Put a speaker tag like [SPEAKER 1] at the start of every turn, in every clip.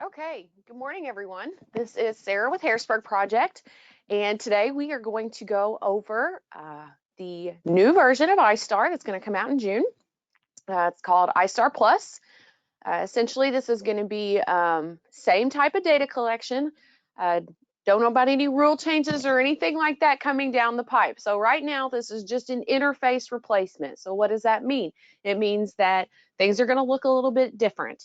[SPEAKER 1] Okay, good morning, everyone. This is Sarah with Harrisburg Project, and today we are going to go over the new version of iStar that's going to come out in June. It's called iStar Plus. Essentially, this is going to be same type of data collection. Uh, don't know about any rule changes or anything like that coming down the pipe. So right now, this is just an interface replacement. So what does that mean? It means that things are going to look a little bit different.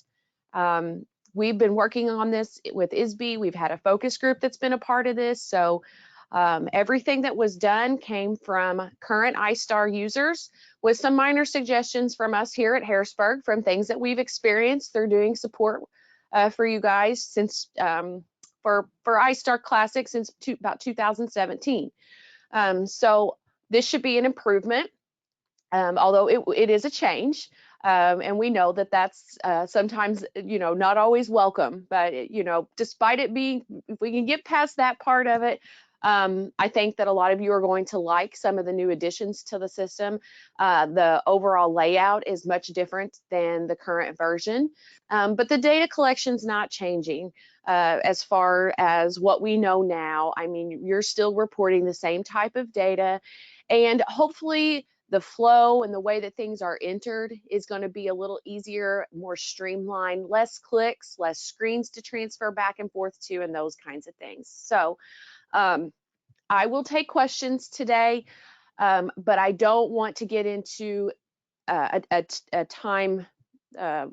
[SPEAKER 1] Um, we've been working on this with ISB. We've had a focus group that's been a part of this. So everything that was done came from current iStar users with some minor suggestions from us here at Harrisburg from things that we've experienced through doing support for you guys since for iStar Classic since about 2017. So this should be an improvement, although it is a change. And we know that that's sometimes, not always welcome, but, despite it being, if we can get past that part of it, I think that a lot of you are going to like some of the new additions to the system. The overall layout is much different than the current version, but the data collection's not changing. As far as what we know now, I mean, you're still reporting the same type of data, and hopefully the flow and the way that things are entered is going to be a little easier, more streamlined, less clicks, less screens to transfer back and forth to, and those kinds of things. So I will take questions today, but I don't want to get into a time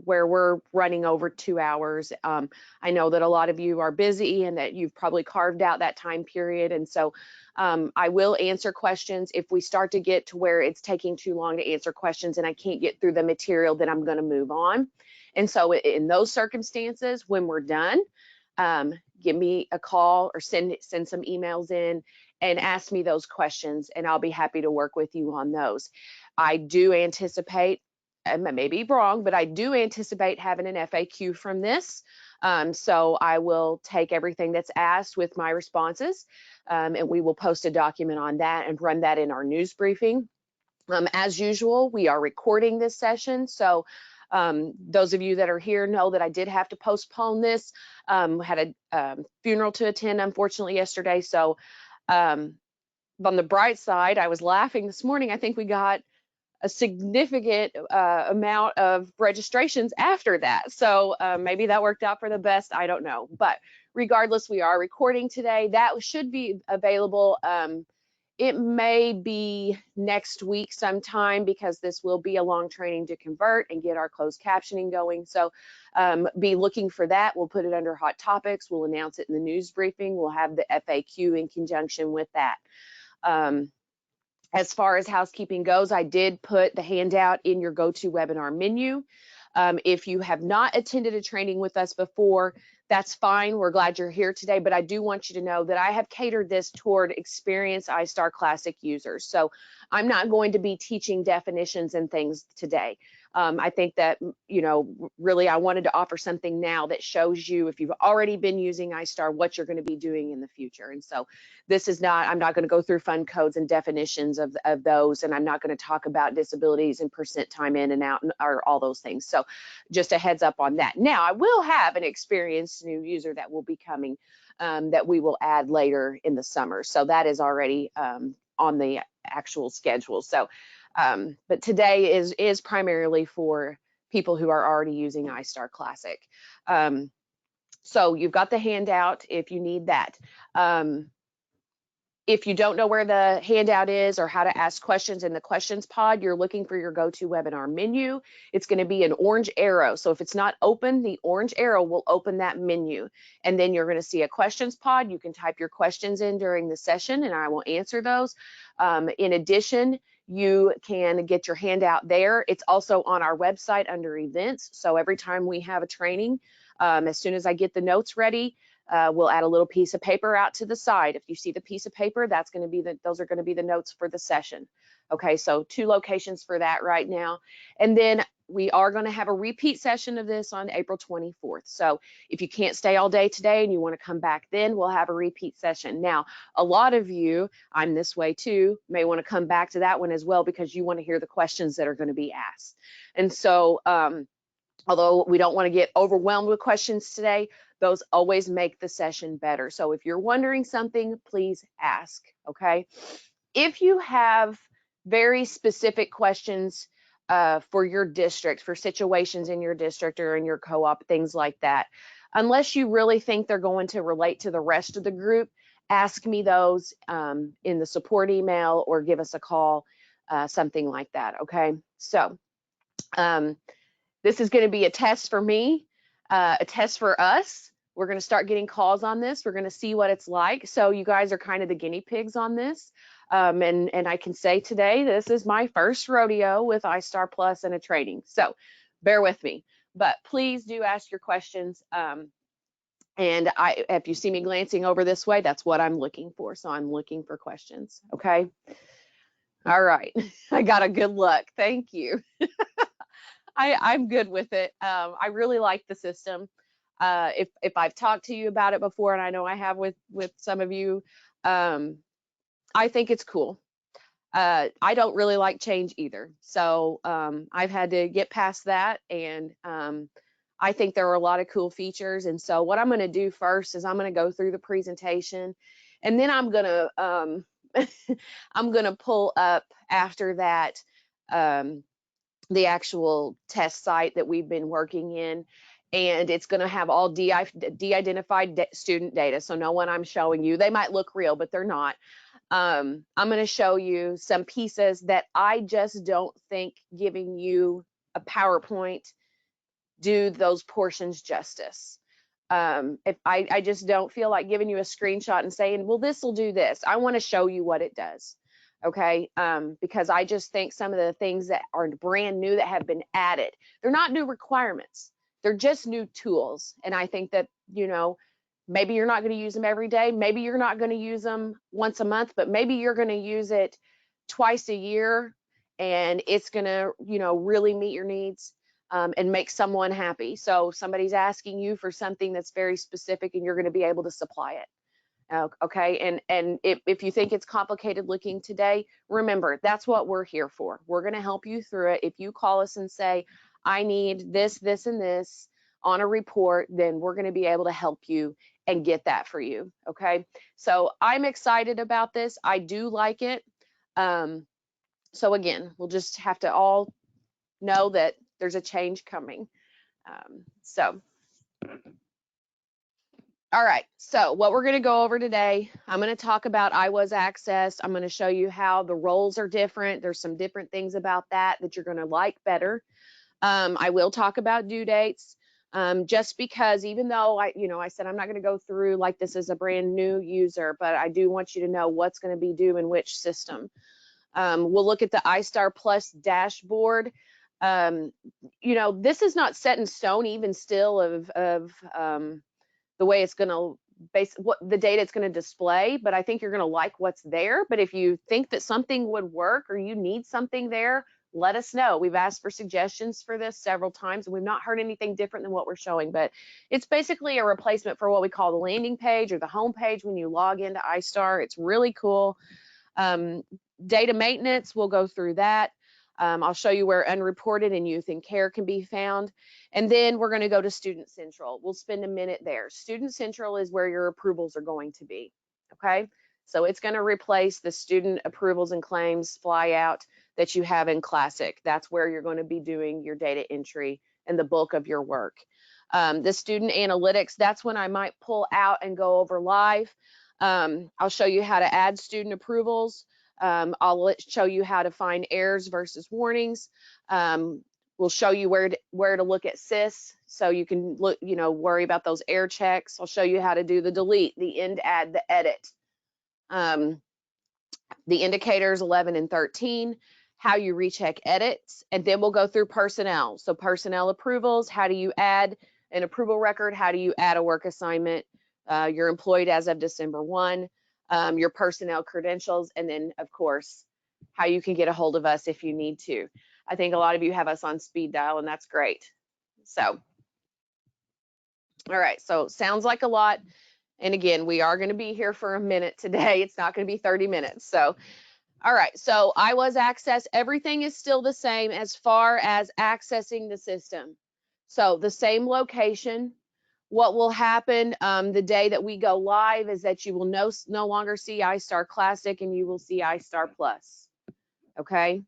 [SPEAKER 1] where we're running over 2 hours. I know that a lot of you are busy and that you've probably carved out that time period. And so I will answer questions. If we start to get to where it's taking too long to answer questions and I can't get through the material, then I'm going to move on. And so in those circumstances, when we're done, give me a call or send some emails in and ask me those questions, and I'll be happy to work with you on those. I do anticipate, I may be wrong, but I do anticipate having an FAQ from this. So I will take everything that's asked with my responses, and we will post a document on that and run that in our news briefing. As usual, we are recording this session, so those of you that are here know that I did have to postpone this. Had a funeral to attend, unfortunately, yesterday. So on the bright side, I was laughing this morning. I think we got a significant amount of registrations after that. So maybe that worked out for the best. I don't know. But regardless, we are recording today. That should be available. It may be next week sometime because this will be a long training to convert and get our closed captioning going. So be looking for that. We'll put it under hot topics. We'll announce it in the news briefing. We'll have the FAQ in conjunction with that. As far as housekeeping goes, I did put the handout in your GoToWebinar menu. If you have not attended a training with us before, that's fine. We're glad you're here today, but I do want you to know that I have catered this toward experienced iStar Classic users. So I'm not going to be teaching definitions and things today. I think that, really I wanted to offer something now that shows you, if you've already been using iStar, what you're going to be doing in the future. And so this is not, I'm not going to go through fund codes and definitions of those, and I'm not going to talk about disabilities and percent time in and out or all those things. So just a heads up on that. Now, I will have an experienced new user that will be coming that we will add later in the summer. So that is already on the actual schedule. So, but today is primarily for people who are already using iStar Classic. So you've got the handout if you need that. If you don't know where the handout is or how to ask questions in the questions pod, you're looking for your GoToWebinar menu. It's going to be an orange arrow. So if it's not open, the orange arrow will open that menu. And then you're going to see a questions pod. You can type your questions in during the session and I will answer those. In addition, you can get your handout there. It's also on our website under events. So every time we have a training, as soon as I get the notes ready, we'll add a little piece of paper out to the side. If you see the piece of paper, that's going to be those are going to be the notes for the session. Okay, so 2 locations for that right now. And then we are going to have a repeat session of this on April 24th. So if you can't stay all day today and you want to come back then, we'll have a repeat session. Now, a lot of you, I'm this way too, may want to come back to that one as well because you want to hear the questions that are going to be asked. And so, although we don't want to get overwhelmed with questions today, those always make the session better. So if you're wondering something, please ask, okay? If you have very specific questions for your district, for situations in your district or in your co-op, things like that, unless you really think they're going to relate to the rest of the group, ask me those in the support email or give us a call, something like that, okay? So this is going to be a test for me, a test for us. We're going to start getting calls on this. We're going to see what it's like. So you guys are kind of the guinea pigs on this. And I can say today, this is my first rodeo with iStar Plus and a training. So bear with me, but please do ask your questions. And if you see me glancing over this way, that's what I'm looking for. So I'm looking for questions. Okay. All right. I got a good look. Thank you. I'm good with it. I really like the system. If I've talked to you about it before, and I know I have with some of you, I think it's cool. I don't really like change either. So I've had to get past that, and I think there are a lot of cool features. And so what I'm going to do first is I'm going to go through the presentation, and then I'm going to I'm going to pull up after that the actual test site that we've been working in, and it's going to have all de-identified student data. So no one I'm showing you, they might look real, but they're not. I'm going to show you some pieces that I just don't think giving you a PowerPoint do those portions justice. If I just don't feel like giving you a screenshot and saying, well, this will do this. I want to show you what it does. Okay, because I just think some of the things that are brand new that have been added, they're not new requirements. They're just new tools. And I think that, you know, maybe you're not going to use them every day. Maybe you're not going to use them once a month, but maybe you're going to use it twice a year, and it's going to, you know, really meet your needs and make someone happy. So somebody's asking you for something that's very specific, and you're going to be able to supply it. Okay, and if you think it's complicated looking today, remember, that's what we're here for. We're going to help you through it. If you call us and say, I need this, this, and this on a report, then we're going to be able to help you and get that for you. Okay, so I'm excited about this. I do like it. So again, we'll just have to all know that there's a change coming. All right, so what we're going to go over today, I'm going to talk about iWasAccess. I'm going to show you how the roles are different. There's some different things about that you're going to like better. I will talk about due dates, just because even though I said I'm not going to go through like this is a brand new user, but I do want you to know what's going to be due in which system. We'll look at the iStar Plus dashboard. This is not set in stone even still of the way it's going to what the data it's going to display, but I think you're going to like what's there. But if you think that something would work or you need something there, let us know. We've asked for suggestions for this several times, and we've not heard anything different than what we're showing, but it's basically a replacement for what we call the landing page or the home page when you log into iStar. It's really cool. Data maintenance, we'll go through that. I'll show you where unreported and youth and care can be found. And then we're going to go to Student Central. We'll spend a minute there. Student Central is where your approvals are going to be. Okay, so it's going to replace the student approvals and claims flyout that you have in Classic. That's where you're going to be doing your data entry and the bulk of your work. The student analytics, that's when I might pull out and go over live. I'll show you how to add student approvals. I'll show you how to find errors versus warnings. We'll show you where to look at SIS, so you can look, worry about those error checks. I'll show you how to do the delete, the end add, the edit, the indicators 11 and 13, how you recheck edits, and then we'll go through personnel. So personnel approvals, how do you add an approval record? How do you add a work assignment? You're employed as of December 1. Your personnel credentials, and then of course how you can get a hold of us if you need to. I think a lot of you have us on speed dial, and that's great. So all right, so sounds like a lot, and again, we are going to be here for a minute today. It's not going to be 30 minutes. So all right, so iWasAccess, everything is still the same as far as accessing the system. So the same location, what will happen the day that we go live is that you will no longer see iStar Classic and you will see iStar Plus. Okay,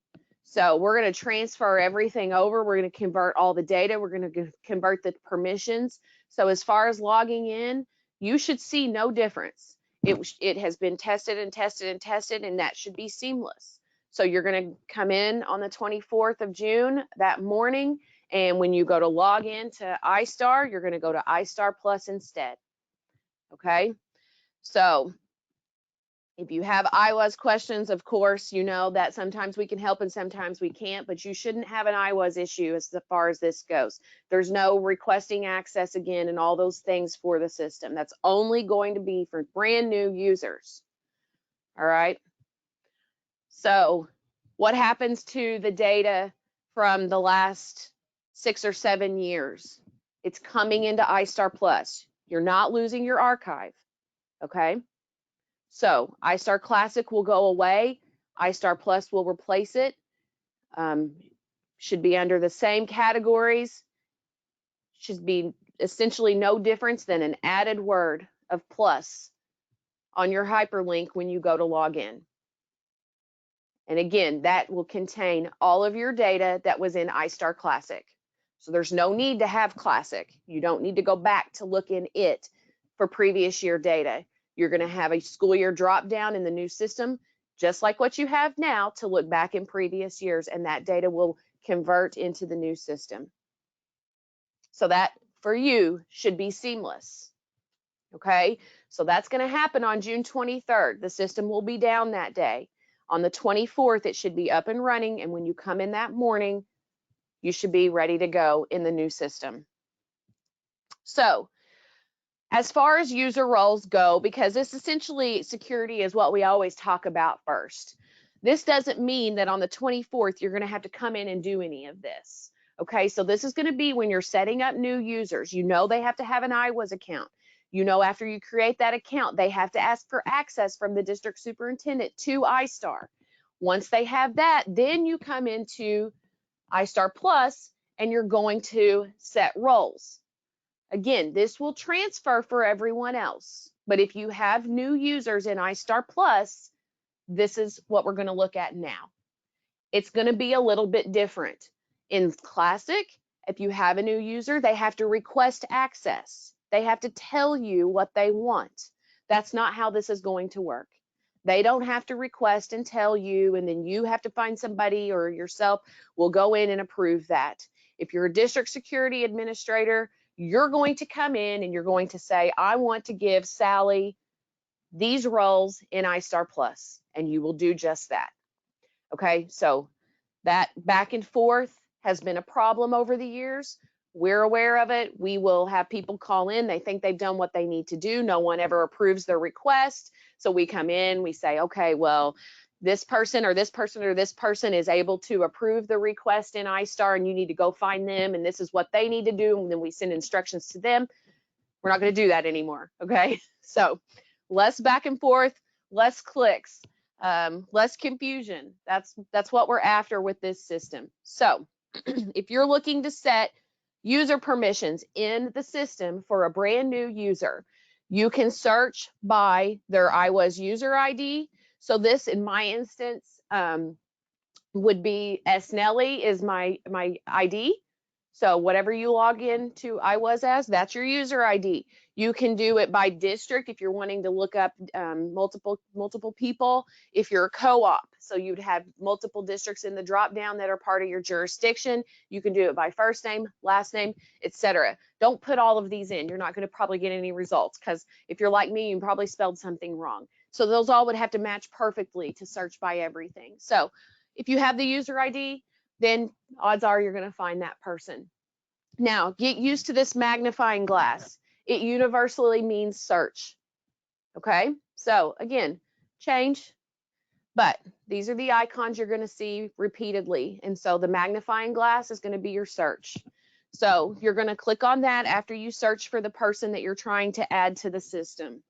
[SPEAKER 1] so we're going to transfer everything over. We're going to convert all the data. We're going to convert the permissions. So as far as logging in, you should see no difference. It has been tested and tested and tested, and that should be seamless. So you're going to come in on the 24th of June that morning, and when you go to log in to iStar, you're going to go to iStar Plus instead. Okay, so if you have IWAS questions, of course, you know that sometimes we can help and sometimes we can't, but you shouldn't have an IWAS issue as far as this goes. There's no requesting access again and all those things for the system. That's only going to be for brand new users. All right. So what happens to the data from the last 6 or 7 years? It's coming into iStar Plus. You're not losing your archive. Okay. So iStar Classic will go away. iStar Plus will replace it. Should be under the same categories. Should be essentially no difference than an added word of plus on your hyperlink when you go to log in. And again, that will contain all of your data that was in iStar Classic. So there's no need to have Classic. You don't need to go back to look in it for previous year data. You're going to have a school year drop down in the new system, just like what you have now, to look back in previous years, and that data will convert into the new system. So that for you should be seamless. Okay, so that's going to happen on June 23rd. The system will be down that day. On the 24th, it should be up and running, and when you come in that morning, you should be ready to go in the new system. So as far as user roles go, because this essentially security is what we always talk about first. This doesn't mean that on the 24th, you're going to have to come in and do any of this. Okay, so this is going to be when you're setting up new users. You know they have to have an IWAS account. You know after you create that account, they have to ask for access from the district superintendent to iStar. Once they have that, then you come into iStar Plus and you're going to set roles. Again, this will transfer for everyone else, but if you have new users in iStar Plus, this is what we're going to look at now. It's going to be a little bit different. In Classic, if you have a new user, they have to request access. They have to tell you what they want. That's not how this is going to work. They don't have to request and tell you, and then you have to find somebody or yourself will go in and approve that. If you're a district security administrator, you're going to come in and you're going to say, I want to give Sally these roles in iStar Plus, and you will do just that. Okay, so that back and forth has been a problem over the years. We're aware of it. We will have people call in. They think they've done what they need to do. No one ever approves their request. So we come in, we say, okay, well, this person or this person or this person is able to approve the request in iStar, and you need to go find them, and this is what they need to do, and then we send instructions to them. We're not going to do that anymore, okay? So less back and forth, less clicks, less confusion. That's what we're after with this system. So if you're looking to set user permissions in the system for a brand new user, you can search by their IWAS user ID. So this, in my instance, would be SNelly is my ID. So whatever you log in to IWAS as, that's your user ID. You can do it by district if you're wanting to look up multiple people. If you're a co-op, so you'd have multiple districts in the drop down that are part of your jurisdiction. You can do it by first name, last name, etc. Don't put all of these in. You're not going to probably get any results, because if you're like me, you probably spelled something wrong. So those all would have to match perfectly to search by everything. So if you have the user ID, then odds are you're going to find that person. Now, get used to this magnifying glass. It universally means search. Okay, so again, change, but these are the icons you're going to see repeatedly. And so the magnifying glass is going to be your search. So you're going to click on that after you search for the person that you're trying to add to the system.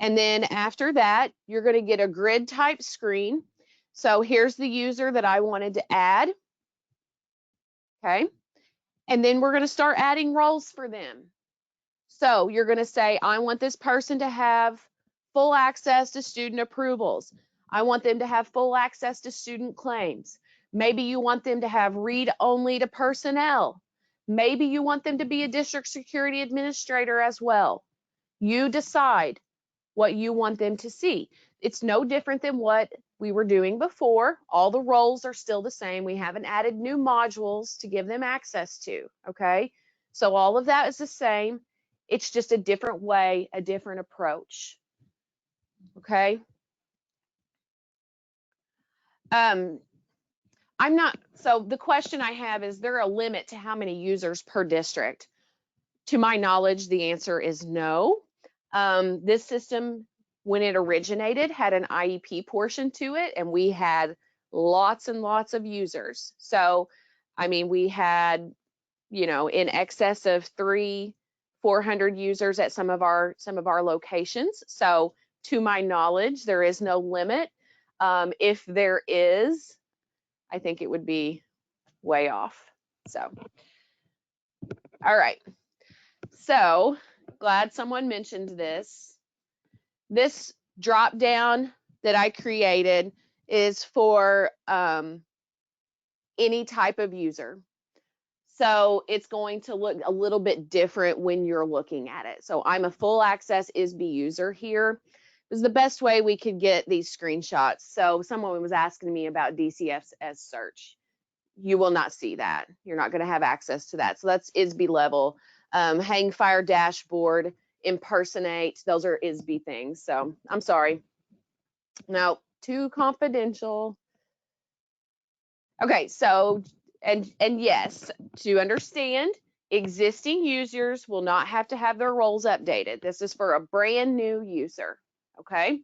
[SPEAKER 1] And then after that, you're going to get a grid type screen. So here's the user that I wanted to add. Okay. And then we're going to start adding roles for them. So you're going to say, I want this person to have full access to student approvals. I want them to have full access to student claims. Maybe you want them to have read only to personnel. Maybe you want them to be a district security administrator as well. You decide what you want them to see. It's no different than what we were doing before. All the roles are still the same. We haven't added new modules to give them access to, okay? So all of that is the same. It's just a different way, a different approach, okay? So the question I have is there a limit to how many users per district? To my knowledge, the answer is no. This system, when it originated, had an IEP portion to it, and we had lots and lots of users. So, I mean, we had, you know, in excess of 400 users at some of our locations. So, to my knowledge, there is no limit. If there is, I think it would be way off. So, all right. So, glad someone mentioned this. This drop down that I created is for any type of user. So it's going to look a little bit different when you're looking at it. So I'm a full access ISB user here. It was the best way we could get these screenshots. So someone was asking me about DCFS search. You will not see that. You're not going to have access to that. So that's ISB level. Hang fire dashboard, impersonate, those are ISB things. So I'm sorry. No, too confidential. Okay, so and yes, to understand, existing users will not have to have their roles updated. This is for a brand new user. Okay.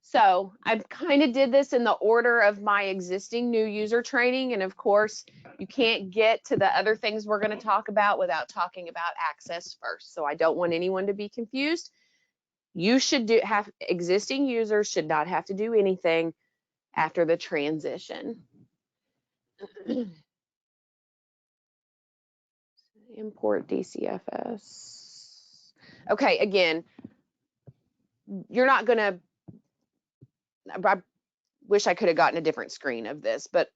[SPEAKER 1] So I kind of did this in the order of my existing new user training. And of course, you can't get to the other things we're going to talk about without talking about access first. So I don't want anyone to be confused. You should have existing users should not have to do anything after the transition. Import DCFS. Okay, again, you're not going to, I wish I could have gotten a different screen of this, but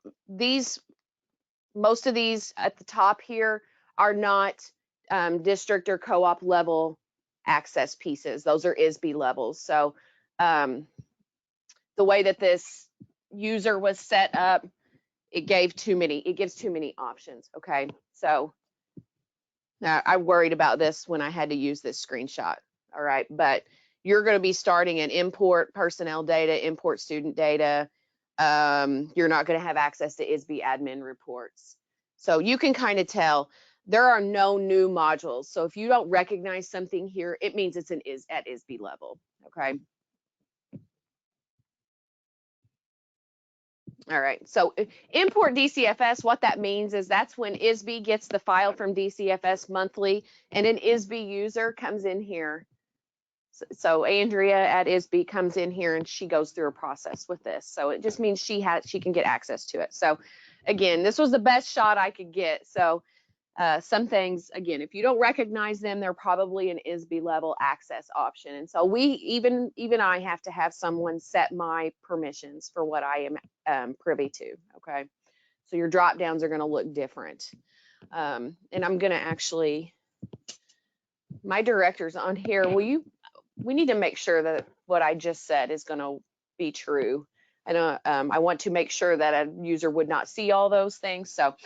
[SPEAKER 1] most of these at the top here are not district or co-op level access pieces. Those are ISB levels. So the way that this user was set up, it gives too many options. Okay, so now I worried about this when I had to use this screenshot. All right, but you're going to be starting an import personnel data, import student data. You're not going to have access to ISB admin reports. So you can kind of tell there are no new modules. So if you don't recognize something here, it means it's at ISB level. Okay. All right, so import DCFS, what that means is that's when ISB gets the file from DCFS monthly and an ISB user comes in here. So Andrea at ISB comes in here and she goes through a process with this. So it just means she can get access to it. So again, this was the best shot I could get. So some things, again, if you don't recognize them, they're probably an ISB level access option. And so even I have to have someone set my permissions for what I am privy to, okay? So your drop downs are gonna look different. And I'm gonna actually, my director's on here, we need to make sure that what I just said is gonna be true. I know I want to make sure that a user would not see all those things. So,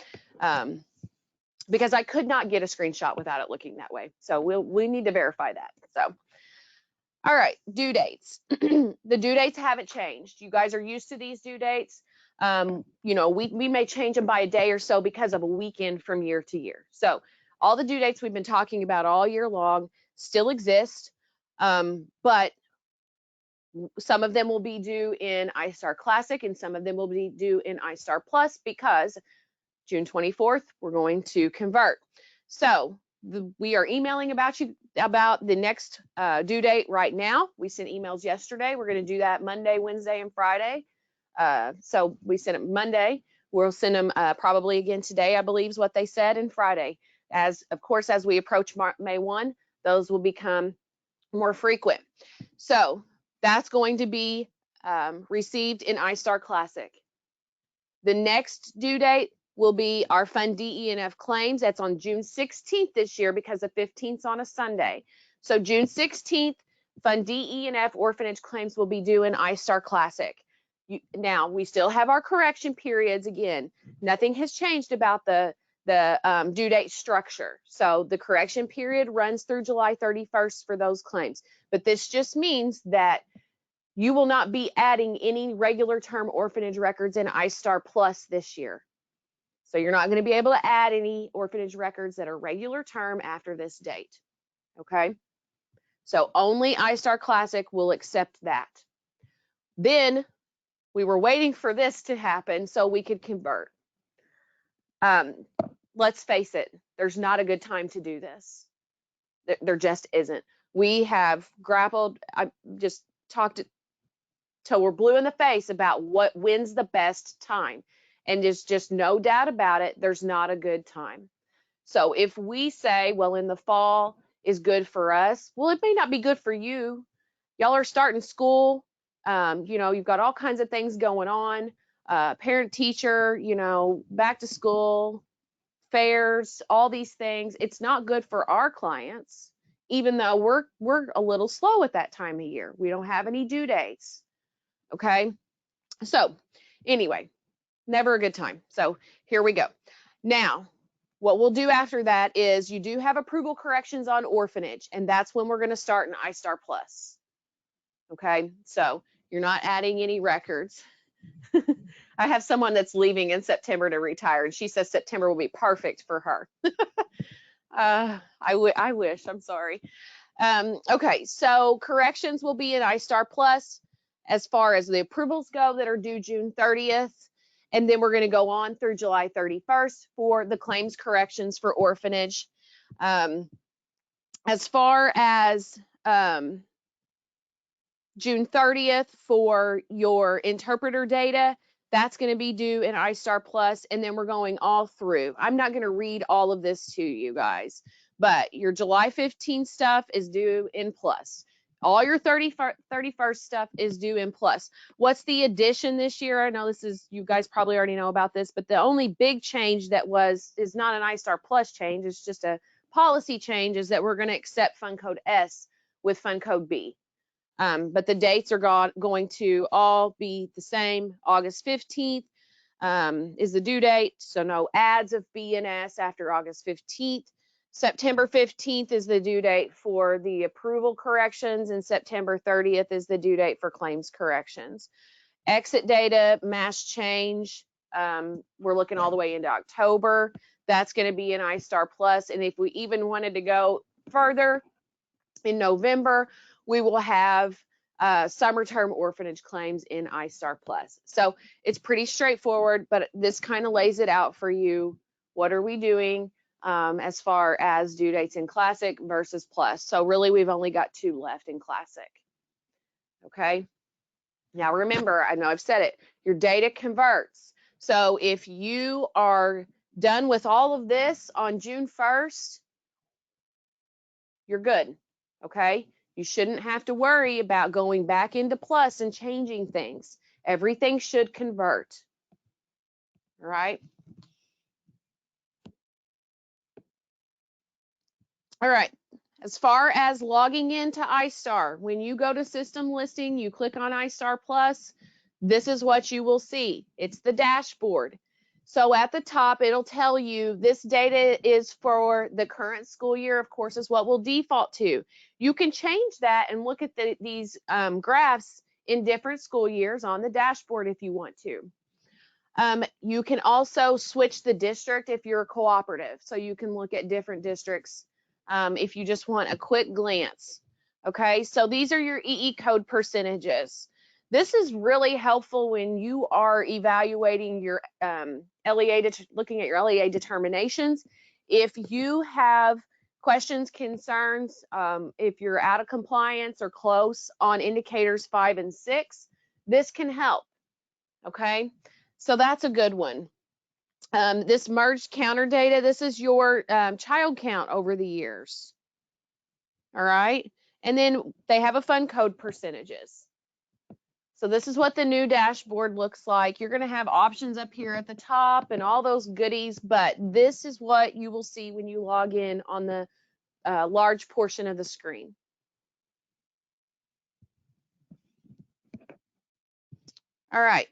[SPEAKER 1] because I could not get a screenshot without it looking that way. So we need to verify that. So, all right, due dates. The due dates haven't changed. You guys are used to these due dates. You know, we may change them by a day or so because of a weekend from year to year. So all the due dates we've been talking about all year long still exist, but some of them will be due in iStar Classic and some of them will be due in iStar Plus because June 24th, we're going to convert. So we are emailing about the next due date right now. We sent emails yesterday. We're going to do that Monday, Wednesday, and Friday. So we sent it Monday. We'll send them probably again today, I believe is what they said, and Friday. Of course, as we approach May 1, those will become more frequent. So that's going to be received in iStar Classic. The next due date will be our Fund D, E, and F claims. That's on June 16th this year because the 15th is on a Sunday. So June 16th, Fund D, E, and F orphanage claims will be due in iStar Classic. Now, we still have our correction periods. Again, nothing has changed about the due date structure. So the correction period runs through July 31st for those claims. But this just means that you will not be adding any regular term orphanage records in iStar Plus this year. So you're not going to be able to add any orphanage records that are regular term after this date. Okay? So only iStar Classic will accept that. Then we were waiting for this to happen so we could convert. Let's face it, there's not a good time to do this. There just isn't. We have grappled, I just talked till we're blue in the face about when's the best time. And there's just no doubt about it, there's not a good time. So if we say, well, in the fall is good for us, well, it may not be good for you. Y'all are starting school. You know, you've got all kinds of things going on. Parent teacher, you know, back to school, fairs, all these things. It's not good for our clients, even though we're a little slow at that time of year. We don't have any due dates. Okay. So anyway, never a good time. So here we go. Now, what we'll do after that is you do have approval corrections on orphanage, and that's when we're going to start in iStar Plus. Okay. So you're not adding any records. I have someone that's leaving in September to retire, and she says September will be perfect for her. I wish, I'm sorry. Okay, so corrections will be in iStar Plus as far as the approvals go that are due June 30th. And then we're going to go on through July 31st for the claims corrections for orphanage. As far as June 30th for your interpreter data, that's going to be due in iStar Plus, and then we're going all through. I'm not going to read all of this to you guys, but your July 15th stuff is due in Plus. All your 31st stuff is due in Plus. What's the addition this year? I know this is, you guys probably already know about this, but the only big change that is not an iStar Plus change, it's just a policy change, is that we're going to accept Fund Code S with Fund Code B. But the dates are going to all be the same. August 15th is the due date, so no adds of B and S after August 15th. September 15th is the due date for the approval corrections, and September 30th is the due date for claims corrections. Exit data, mass change, we're looking all the way into October. That's going to be in iStar Plus, and if we even wanted to go further, in November, we will have summer term orphanage claims in iStar Plus. So it's pretty straightforward, but this kind of lays it out for you. What are we doing as far as due dates in Classic versus Plus? So really, we've only got 2 left in Classic. Okay. Now remember, I know I've said it, your data converts. So if you are done with all of this on June 1st, you're good. Okay. You shouldn't have to worry about going back into Plus and changing things. Everything should convert. All right. All right. As far as logging into iStar, when you go to system listing, you click on iStar Plus, this is what you will see. It's the dashboard. So at the top, it'll tell you this data is for the current school year, of course, is what we'll default to. You can change that and look at these graphs in different school years on the dashboard if you want to. You can also switch the district if you're a cooperative. So you can look at different districts if you just want a quick glance. Okay, so these are your EE code percentages. This is really helpful when you are evaluating your looking at your LEA determinations. If you have questions, concerns, if you're out of compliance or close on indicators 5 and 6, this can help. Okay, so that's a good one. This merged counter data, this is your child count over the years. All right. And then they have a fun code percentages. So this is what the new dashboard looks like. You're going to have options up here at the top and all those goodies, but this is what you will see when you log in on the large portion of the screen. All right.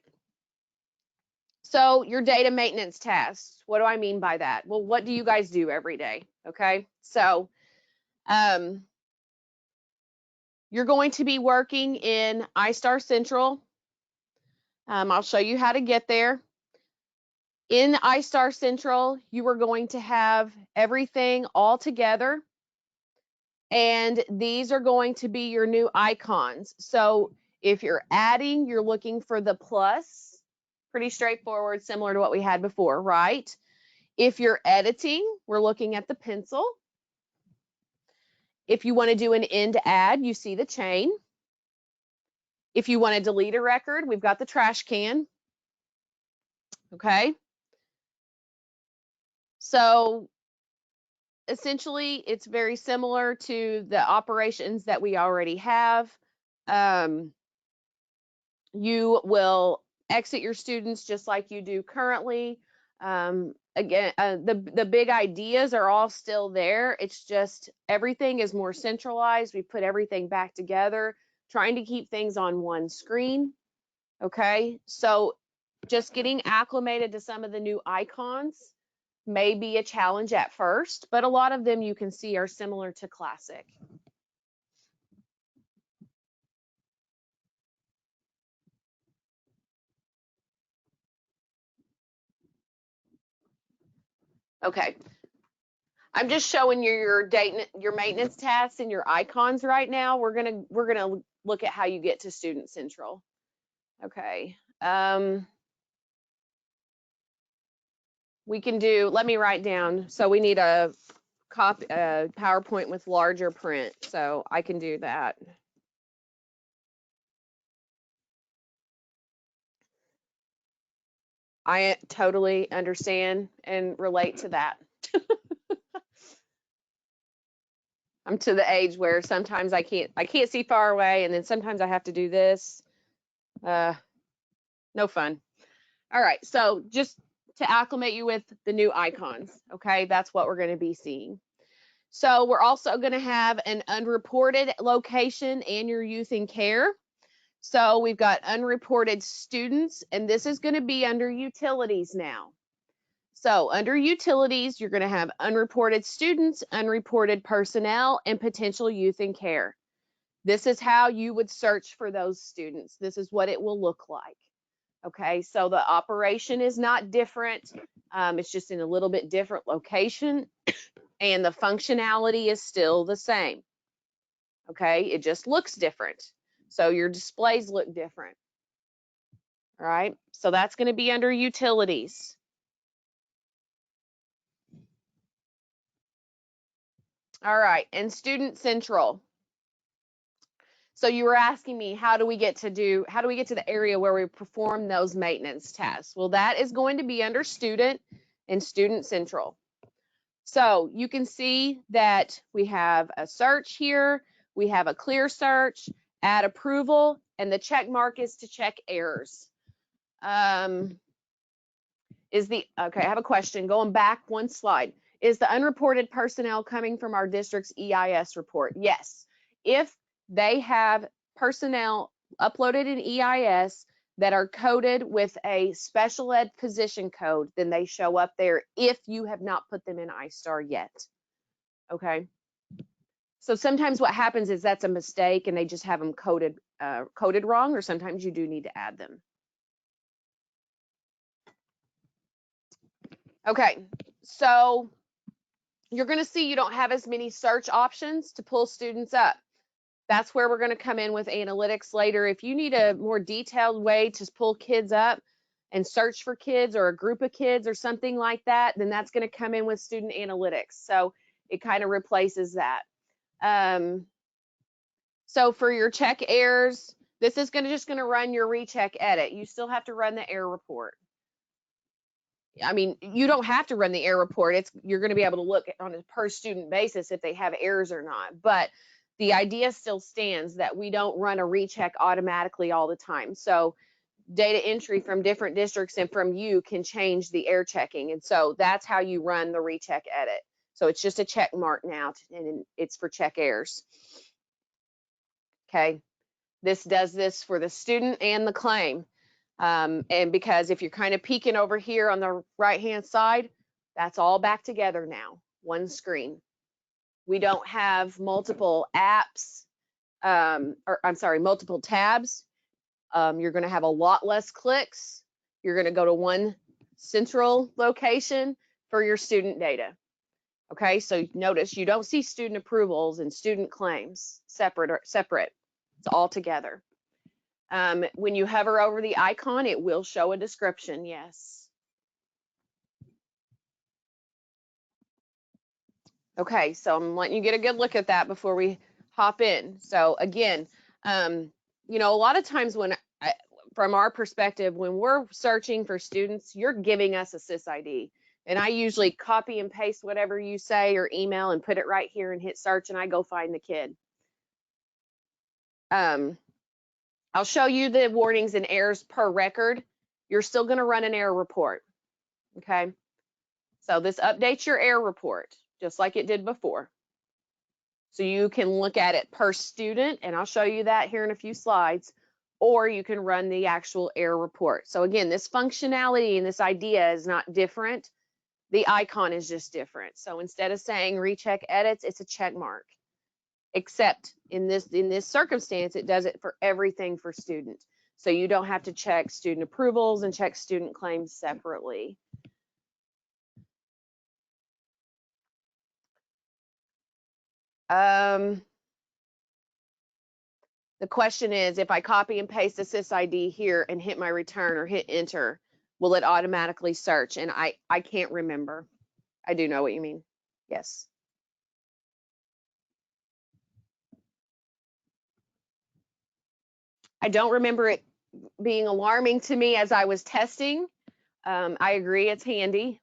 [SPEAKER 1] So your data maintenance tasks, what do I mean by that? Well, what do you guys do every day? Okay. So you're going to be working in iStar Central. I'll show you how to get there. In iStar Central, you are going to have everything all together. And these are going to be your new icons. So if you're adding, you're looking for the plus. Pretty straightforward, similar to what we had before, right? If you're editing, we're looking at the pencil. If you want to do an end add, you see the chain. If you want to delete a record, we've got the trash can. Okay. So essentially, it's very similar to the operations that we already have. You will exit your students just like you do currently. Again, the big ideas are all still there. It's just everything is more centralized. We put everything back together, trying to keep things on one screen. Okay, so just getting acclimated to some of the new icons may be a challenge at first, but a lot of them you can see are similar to Classic. Okay, I'm just showing you your maintenance tasks and your icons right now. We're gonna look at how you get to Student Central. Okay. We can do. Let me write down. So we need a PowerPoint with larger print. So I can do that. I totally understand and relate to that. I'm to the age where sometimes I can't see far away, and then sometimes I have to do this. No fun. All right, so just to acclimate you with the new icons, okay, that's what we're going to be seeing. So we're also going to have an unreported location and your youth in care. So we've got unreported students, and this is going to be under utilities now. So under utilities, you're going to have unreported students, unreported personnel, and potential youth in care. This is how you would search for those students. This is what it will look like. Okay, so the operation is not different. It's just in a little bit different location, and the functionality is still the same. Okay, it just looks different. So your displays look different. All right, so that's going to be under utilities. All right, and Student Central. So you were asking me, how do we get to the area where we perform those maintenance tasks? Well, that is going to be under Student and Student Central. So you can see that we have a search here, we have a clear search, add approval, and the check mark is to check errors. Okay, I have a question, going back one slide. Is the unreported personnel coming from our district's EIS report? Yes. If they have personnel uploaded in EIS that are coded with a special ed position code, then they show up there if you have not put them in iStar yet. Okay. So sometimes what happens is that's a mistake and they just have them coded wrong, or sometimes you do need to add them. Okay, so you're going to see you don't have as many search options to pull students up. That's where we're going to come in with analytics later. If you need a more detailed way to pull kids up and search for kids or a group of kids or something like that, then that's going to come in with student analytics. So it kind of replaces that. So for your check errors, this is just going to run your recheck edit. You still have to run the error report. I mean, you don't have to run the error report. You're going to be able to look on a per student basis if they have errors or not. But the idea still stands that we don't run a recheck automatically all the time. So data entry from different districts and from you can change the error checking. And so that's how you run the recheck edit. So it's just a check mark now, and it's for check errors. Okay. This does this for the student and the claim. And because if you're kind of peeking over here on the right-hand side, that's all back together now, one screen. We don't have multiple apps, or I'm sorry, multiple tabs. You're going to have a lot less clicks. You're going to go to one central location for your student data. Okay, so notice you don't see student approvals and student claims separate. It's all together. When you hover over the icon, it will show a description, yes. Okay, so I'm letting you get a good look at that before we hop in. So again, you know, a lot of times from our perspective, when we're searching for students, you're giving us a SysID. And I usually copy and paste whatever you say or email and put it right here and hit search, and I go find the kid. I'll show you the warnings and errors per record. You're still going to run an error report. Okay. So this updates your error report just like it did before. So you can look at it per student, and I'll show you that here in a few slides, or you can run the actual error report. So again, this functionality and this idea is not different. The icon is just different. So instead of saying recheck edits, it's a check mark. Except in this circumstance, it does it for everything for student. So you don't have to check student approvals and check student claims separately. The question is, if I copy and paste the SysID here and hit my return or hit enter, will it automatically search? And I can't remember. I do know what you mean. Yes. I don't remember it being alarming to me as I was testing. I agree, it's handy.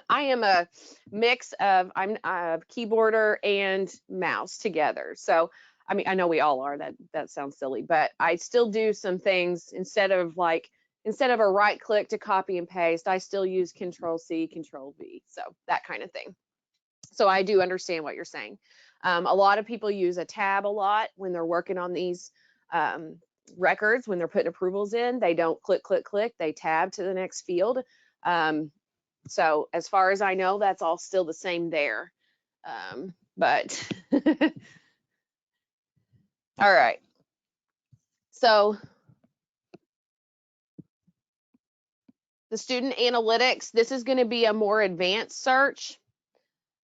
[SPEAKER 1] I am a mix of, I'm a keyboarder and mouse together. So, I mean, I know we all are, that sounds silly, but I still do some things instead of a right click to copy and paste, I still use Control C, Control V. So that kind of thing. So I do understand what you're saying. A lot of people use a tab a lot when they're working on these records, when they're putting approvals in. They don't click, click, click, they tab to the next field. So as far as I know, that's all still the same there. But all right. So the student analytics, this is going to be a more advanced search.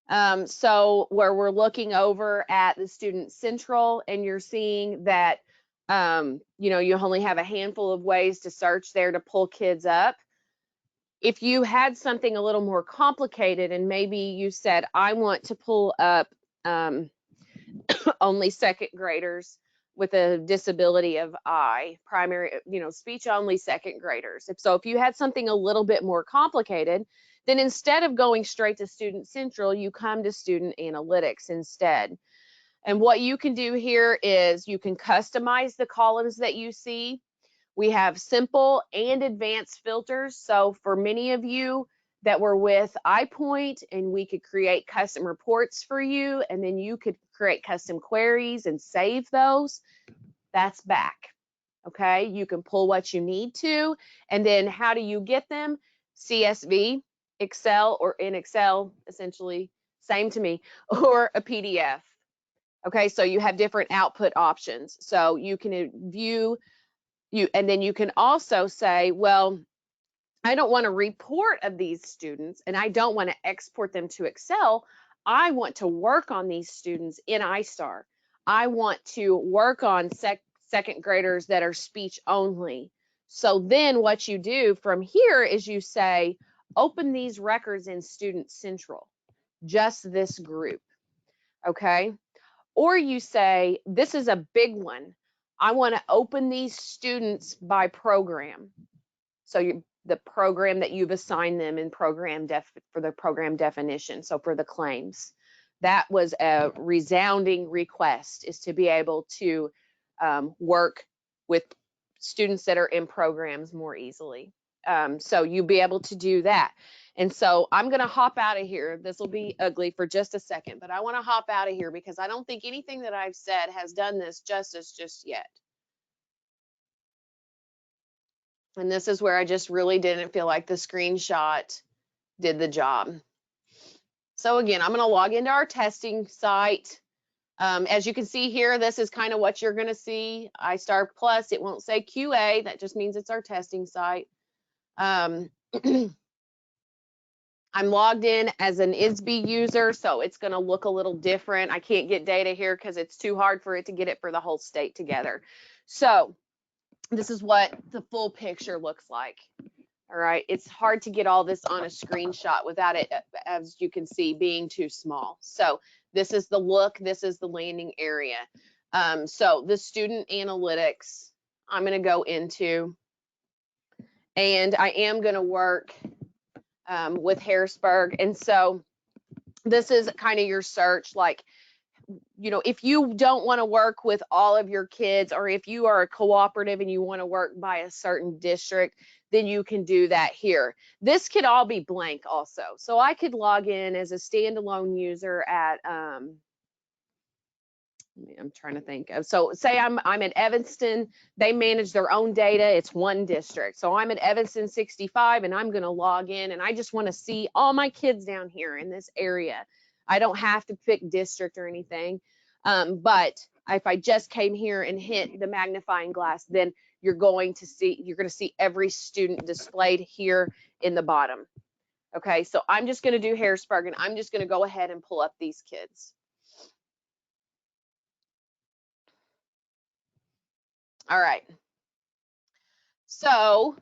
[SPEAKER 1] So where we're looking over at the student central and you're seeing that, you know, you only have a handful of ways to search there to pull kids up. If you had something a little more complicated and maybe you said, I want to pull up only second graders with a disability of primary, you know, speech only second graders. If you had something a little bit more complicated, then instead of going straight to Student Central, you come to Student Analytics instead. And what you can do here is you can customize the columns that you see. We have simple and advanced filters. So for many of you that were with iPoint, and we could create custom reports for you, and then you could create custom queries and save those, that's back. Okay, you can pull what you need to, and then how do you get them? CSV, Excel, or in Excel, essentially, same to me, or a PDF. Okay, so you have different output options. So you can view, and then you can also say, well, I don't want a report of these students and I don't want to export them to Excel. I want to work on these students in iStar. I want to work on second graders that are speech only. So then what you do from here is you say, open these records in Student Central, just this group, okay? Or you say, this is a big one. I want to open these students by program. So the program that you've assigned them in for the program definition. So for the claims, that was a resounding request, is to be able to work with students that are in programs more easily. So you'll be able to do that. And so I'm going to hop out of here. This will be ugly for just a second, but I want to hop out of here because I don't think anything that I've said has done this justice just yet. And this is where I just really didn't feel like the screenshot did the job. So again, I'm going to log into our testing site. As you can see here, this is kind of what you're going to see. iStar Plus, it won't say QA. That just means it's our testing site. I'm logged in as an ISB user, so it's going to look a little different. I can't get data here because it's too hard for it to get it for the whole state together. So this is what the full picture looks like. All right, it's hard to get all this on a screenshot without it, as you can see, being too small. So this is the look, this is the landing area. So the student analytics, I'm going to go into, and I am going to work with Harrisburg. And so this is kind of your search, like, you know, if you don't want to work with all of your kids, or if you are a cooperative and you want to work by a certain district, then you can do that here. This could all be blank also. So I could log in as a standalone user at, I'm trying to think of, so say I'm at Evanston, they manage their own data, it's one district. So I'm at Evanston 65 and I'm going to log in and I just want to see all my kids down here in this area. I don't have to pick district or anything. But if I just came here and hit the magnifying glass, then you're going to see every student displayed here in the bottom. Okay, so I'm just going to do Harrisburg and I'm just going to go ahead and pull up these kids. All right. So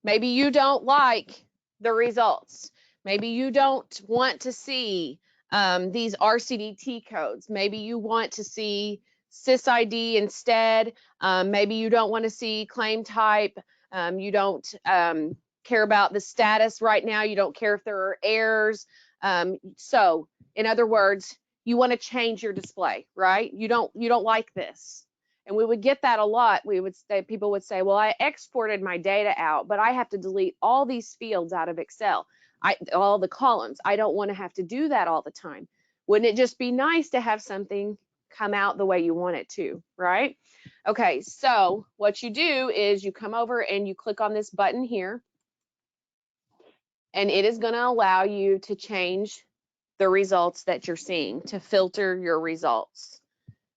[SPEAKER 1] maybe you don't like the results. Maybe you don't want to see these RCDT codes. Maybe you want to see SysID instead. Maybe you don't want to see claim type. You don't care about the status right now. You don't care if there are errors. So in other words, you want to change your display, right? You don't like this. And we would get that a lot. People would say, well, I exported my data out, but I have to delete all these fields out of Excel, all the columns. I don't want to have to do that all the time. Wouldn't it just be nice to have something come out the way you want it to, right? Okay, so what you do is you come over and you click on this button here, and it is going to allow you to change the results that you're seeing, to filter your results.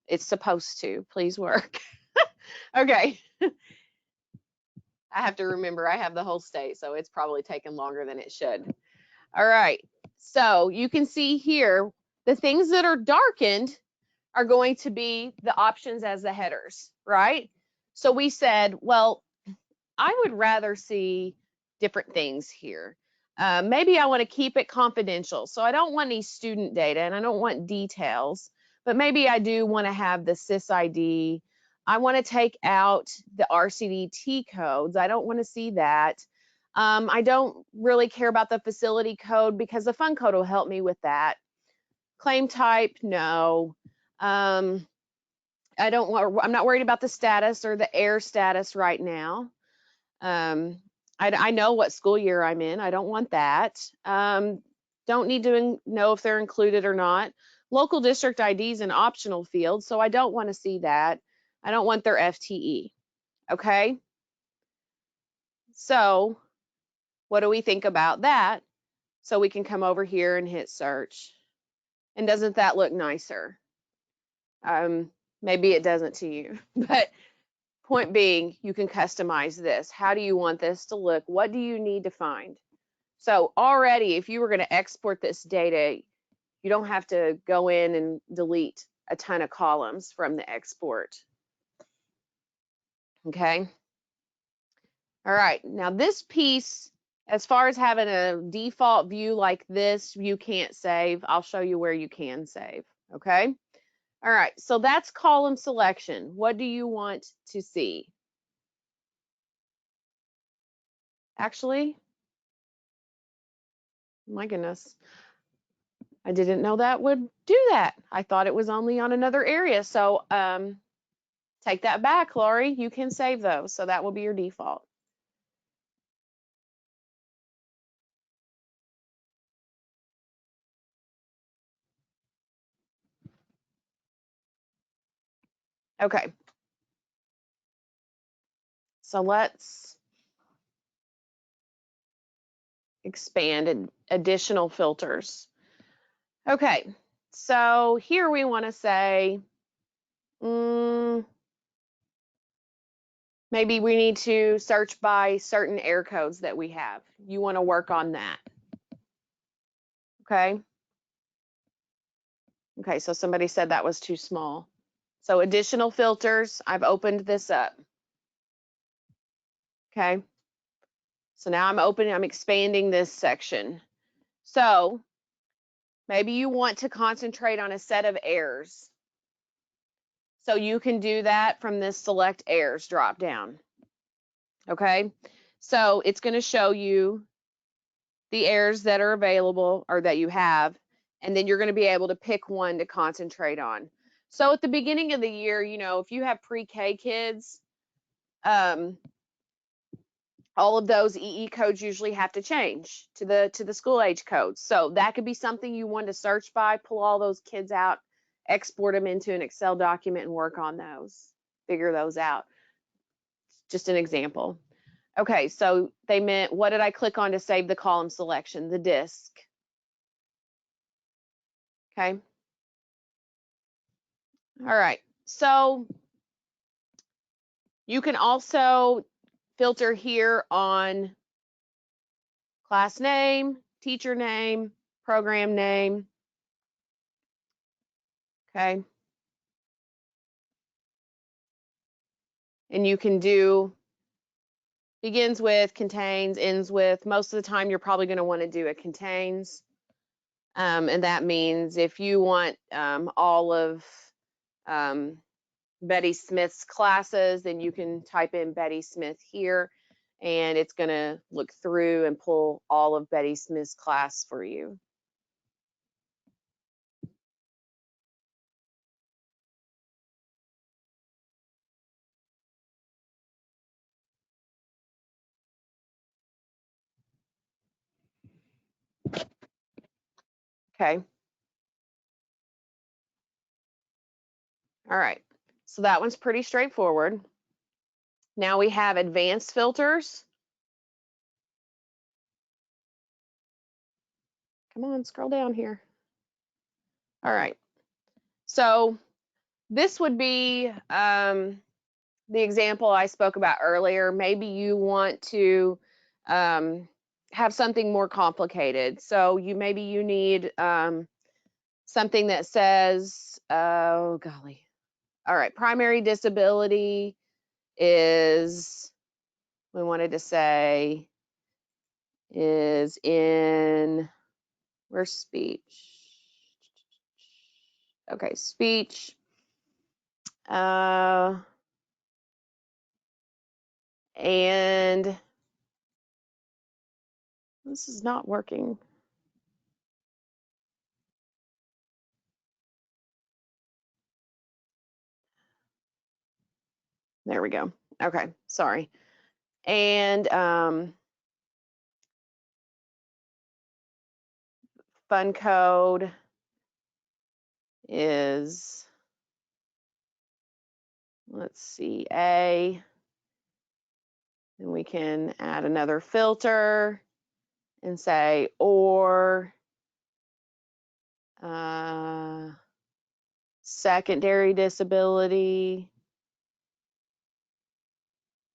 [SPEAKER 1] It's supposed to, please work. Okay. I have to remember I have the whole state, so it's probably taken longer than it should. All right. So you can see here, the things that are darkened are going to be the options as the headers, right? So we said, well, I would rather see different things here. Maybe I want to keep it confidential. So I don't want any student data and I don't want details, but maybe I do want to have the SysID. I want to take out the RCDT codes. I don't want to see that. I don't really care about the facility code because the fund code will help me with that. Claim type, no. I'm not worried about the status or the error status right now. I know what school year I'm in. I don't want that. Don't need to know if they're included or not. Local district ID is an optional field, so I don't want to see that. I don't want their FTE. Okay. So what do we think about that? So we can come over here and hit search. And doesn't that look nicer? Maybe it doesn't to you, but point being, you can customize this. How do you want this to look? What do you need to find? So already, if you were going to export this data, you don't have to go in and delete a ton of columns from the export. Okay. All right. Now this piece, as far as having a default view like this, you can't save. I'll show you where you can save. Okay. All right. So that's column selection. What do you want to see? Actually, my goodness, I didn't know that would do that. I thought it was only on another area. So take that back, Lori. You can save those. So that will be your default. Okay. So let's expand additional filters. Okay. So here we want to say, maybe we need to search by certain air codes that we have. You want to work on that. Okay. Okay, so somebody said that was too small. So additional filters, I've opened this up. Okay. So now I'm expanding this section. So maybe you want to concentrate on a set of airs. So you can do that from this select airs drop down. Okay. So it's going to show you the airs that are available or that you have, and then you're going to be able to pick one to concentrate on. So at the beginning of the year, you know, if you have pre-K kids, all of those EE codes usually have to change to the school age codes. So that could be something you want to search by, pull all those kids out, export them into an Excel document and work on those, figure those out. Just an example. Okay, so they meant, what did I click on to save the column selection? The disk. Okay. All right, so you can also filter here on class name, teacher name, program name. Okay. And you can do begins with, contains, ends with. Most of the time, you're probably going to want to do it contains. And that means if you want all of Betty Smith's classes, then you can type in Betty Smith here, and it's going to look through and pull all of Betty Smith's class for you. Okay. All right. So that one's pretty straightforward. Now we have advanced filters. Come on, scroll down here. All right. So this would be the example I spoke about earlier. Maybe you want to have something more complicated. So maybe you need something that says, oh golly. All right, primary disability is, we wanted to say, is in, where's speech? Okay, speech. And this is not working. There we go. Okay, sorry. And fun code is, let's see, A. And we can add another filter and say, or secondary disability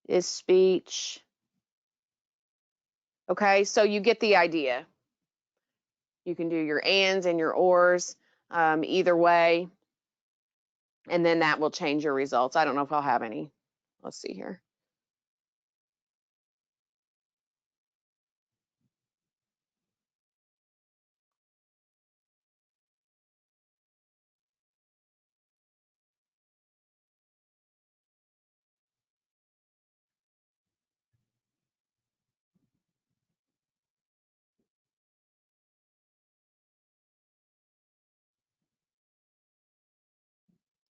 [SPEAKER 1] is speech. Okay, so you get the idea. You can do your ands and your ors either way, and then that will change your results. I don't know if I'll have any. Let's see here.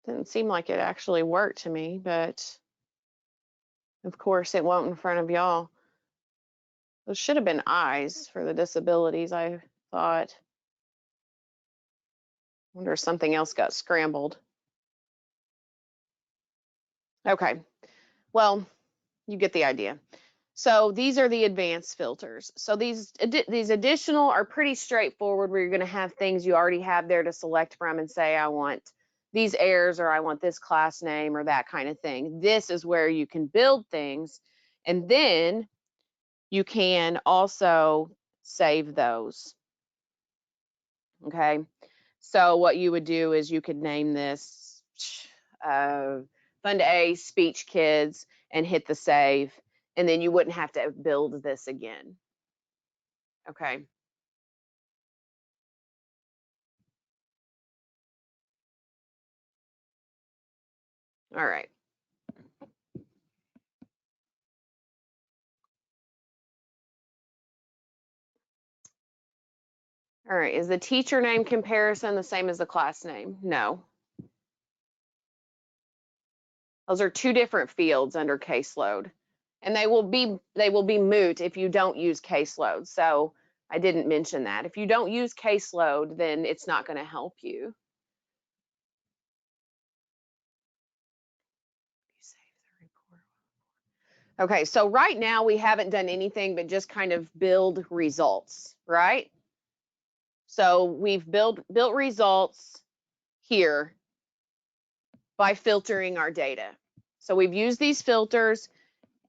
[SPEAKER 1] Didn't seem like it actually worked to me, but of course it won't in front of y'all. Those should have been eyes for the disabilities, I thought. Wonder if something else got scrambled. Okay, well, you get the idea. So these are the advanced filters. So these additional are pretty straightforward, where you're going to have things you already have there to select from and say, I want these errors, or I want this class name, or that kind of thing. This is where you can build things, and then you can also save those. Okay, so what you would do is you could name this Fund A Speech Kids and hit the save, and then you wouldn't have to build this again. Okay. All right. All right, is the teacher name comparison the same as the class name? No. Those are two different fields under caseload, and they will be moot if you don't use caseload. So I didn't mention that. If you don't use caseload, then it's not going to help you. Okay, so right now we haven't done anything but just kind of build results, right? So we've built results here by filtering our data. So we've used these filters,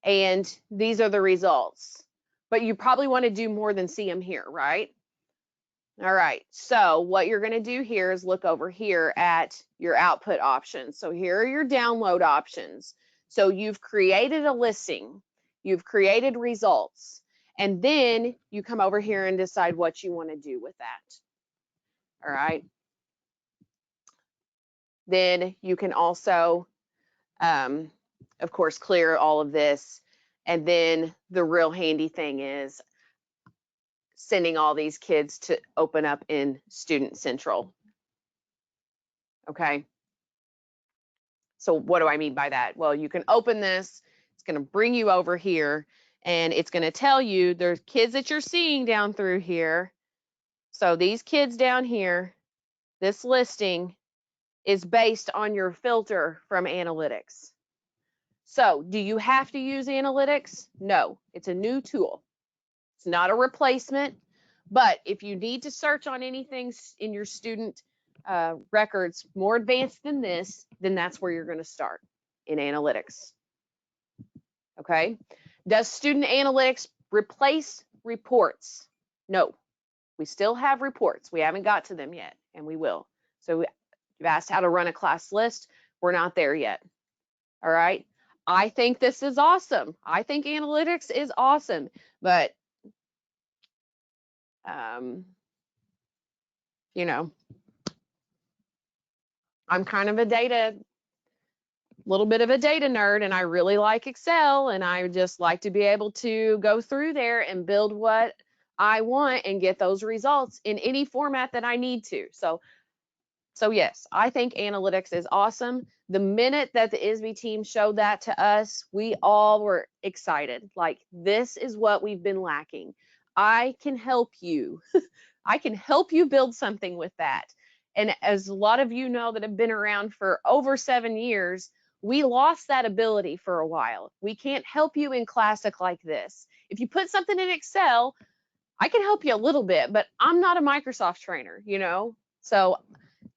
[SPEAKER 1] and these are the results. But you probably want to do more than see them here, right? All right, so what you're going to do here is look over here at your output options. So here are your download options. So you've created a listing, you've created results, and then you come over here and decide what you want to do with that. All right. Then you can also, of course, clear all of this. And then the real handy thing is sending all these kids to open up in Student Central. Okay. So what do I mean by that? Well, you can open this, it's going to bring you over here, and it's going to tell you there's kids that you're seeing down through here. So these kids down here, this listing is based on your filter from analytics. So do you have to use analytics? No, it's a new tool. It's not a replacement, but if you need to search on anything in your student records more advanced than this, then that's where you're going to start, in analytics. Okay. Does student analytics replace reports? No, we still have reports. We haven't got to them yet, and we will. So you've asked how to run a class list. We're not there yet. All right. I think this is awesome. I think analytics is awesome, but you know, I'm kind of a little bit of a data nerd, and I really like Excel, and I just like to be able to go through there and build what I want and get those results in any format that I need to. So yes, I think analytics is awesome. The minute that the ISB team showed that to us, we all were excited. Like, this is what we've been lacking. I can help you. I can help you build something with that. And as a lot of you know that have been around for over 7 years, we lost that ability for a while. We can't help you in Classic like this. If you put something in Excel, I can help you a little bit, but I'm not a Microsoft trainer, you know? So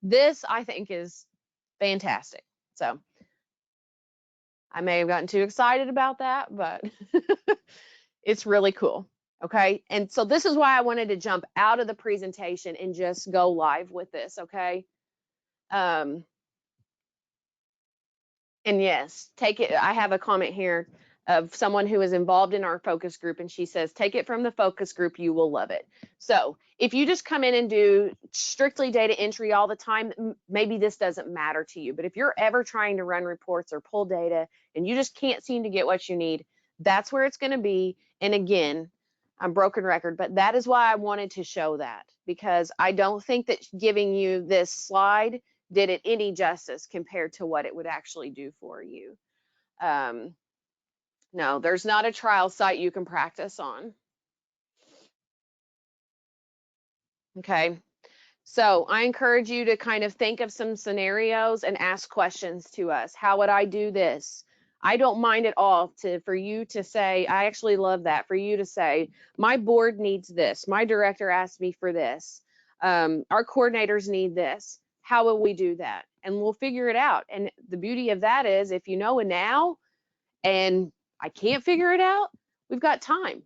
[SPEAKER 1] this, I think, is fantastic. So I may have gotten too excited about that, but it's really cool. Okay. And so this is why I wanted to jump out of the presentation and just go live with this. Okay. And yes, take it. I have a comment here of someone who is involved in our focus group, and she says, take it from the focus group, you will love it. So if you just come in and do strictly data entry all the time, maybe this doesn't matter to you. But if you're ever trying to run reports or pull data and you just can't seem to get what you need, that's where it's going to be. And again, I'm broken record, but that is why I wanted to show that, because I don't think that giving you this slide did it any justice compared to what it would actually do for you. No, there's not a trial site you can practice on. Okay. So I encourage you to kind of think of some scenarios and ask questions to us. How would I do this? I don't mind at all for you to say, I actually love that, for you to say, my board needs this. My director asked me for this. Our coordinators need this. How will we do that? And we'll figure it out. And the beauty of that is if you know it now and I can't figure it out, we've got time.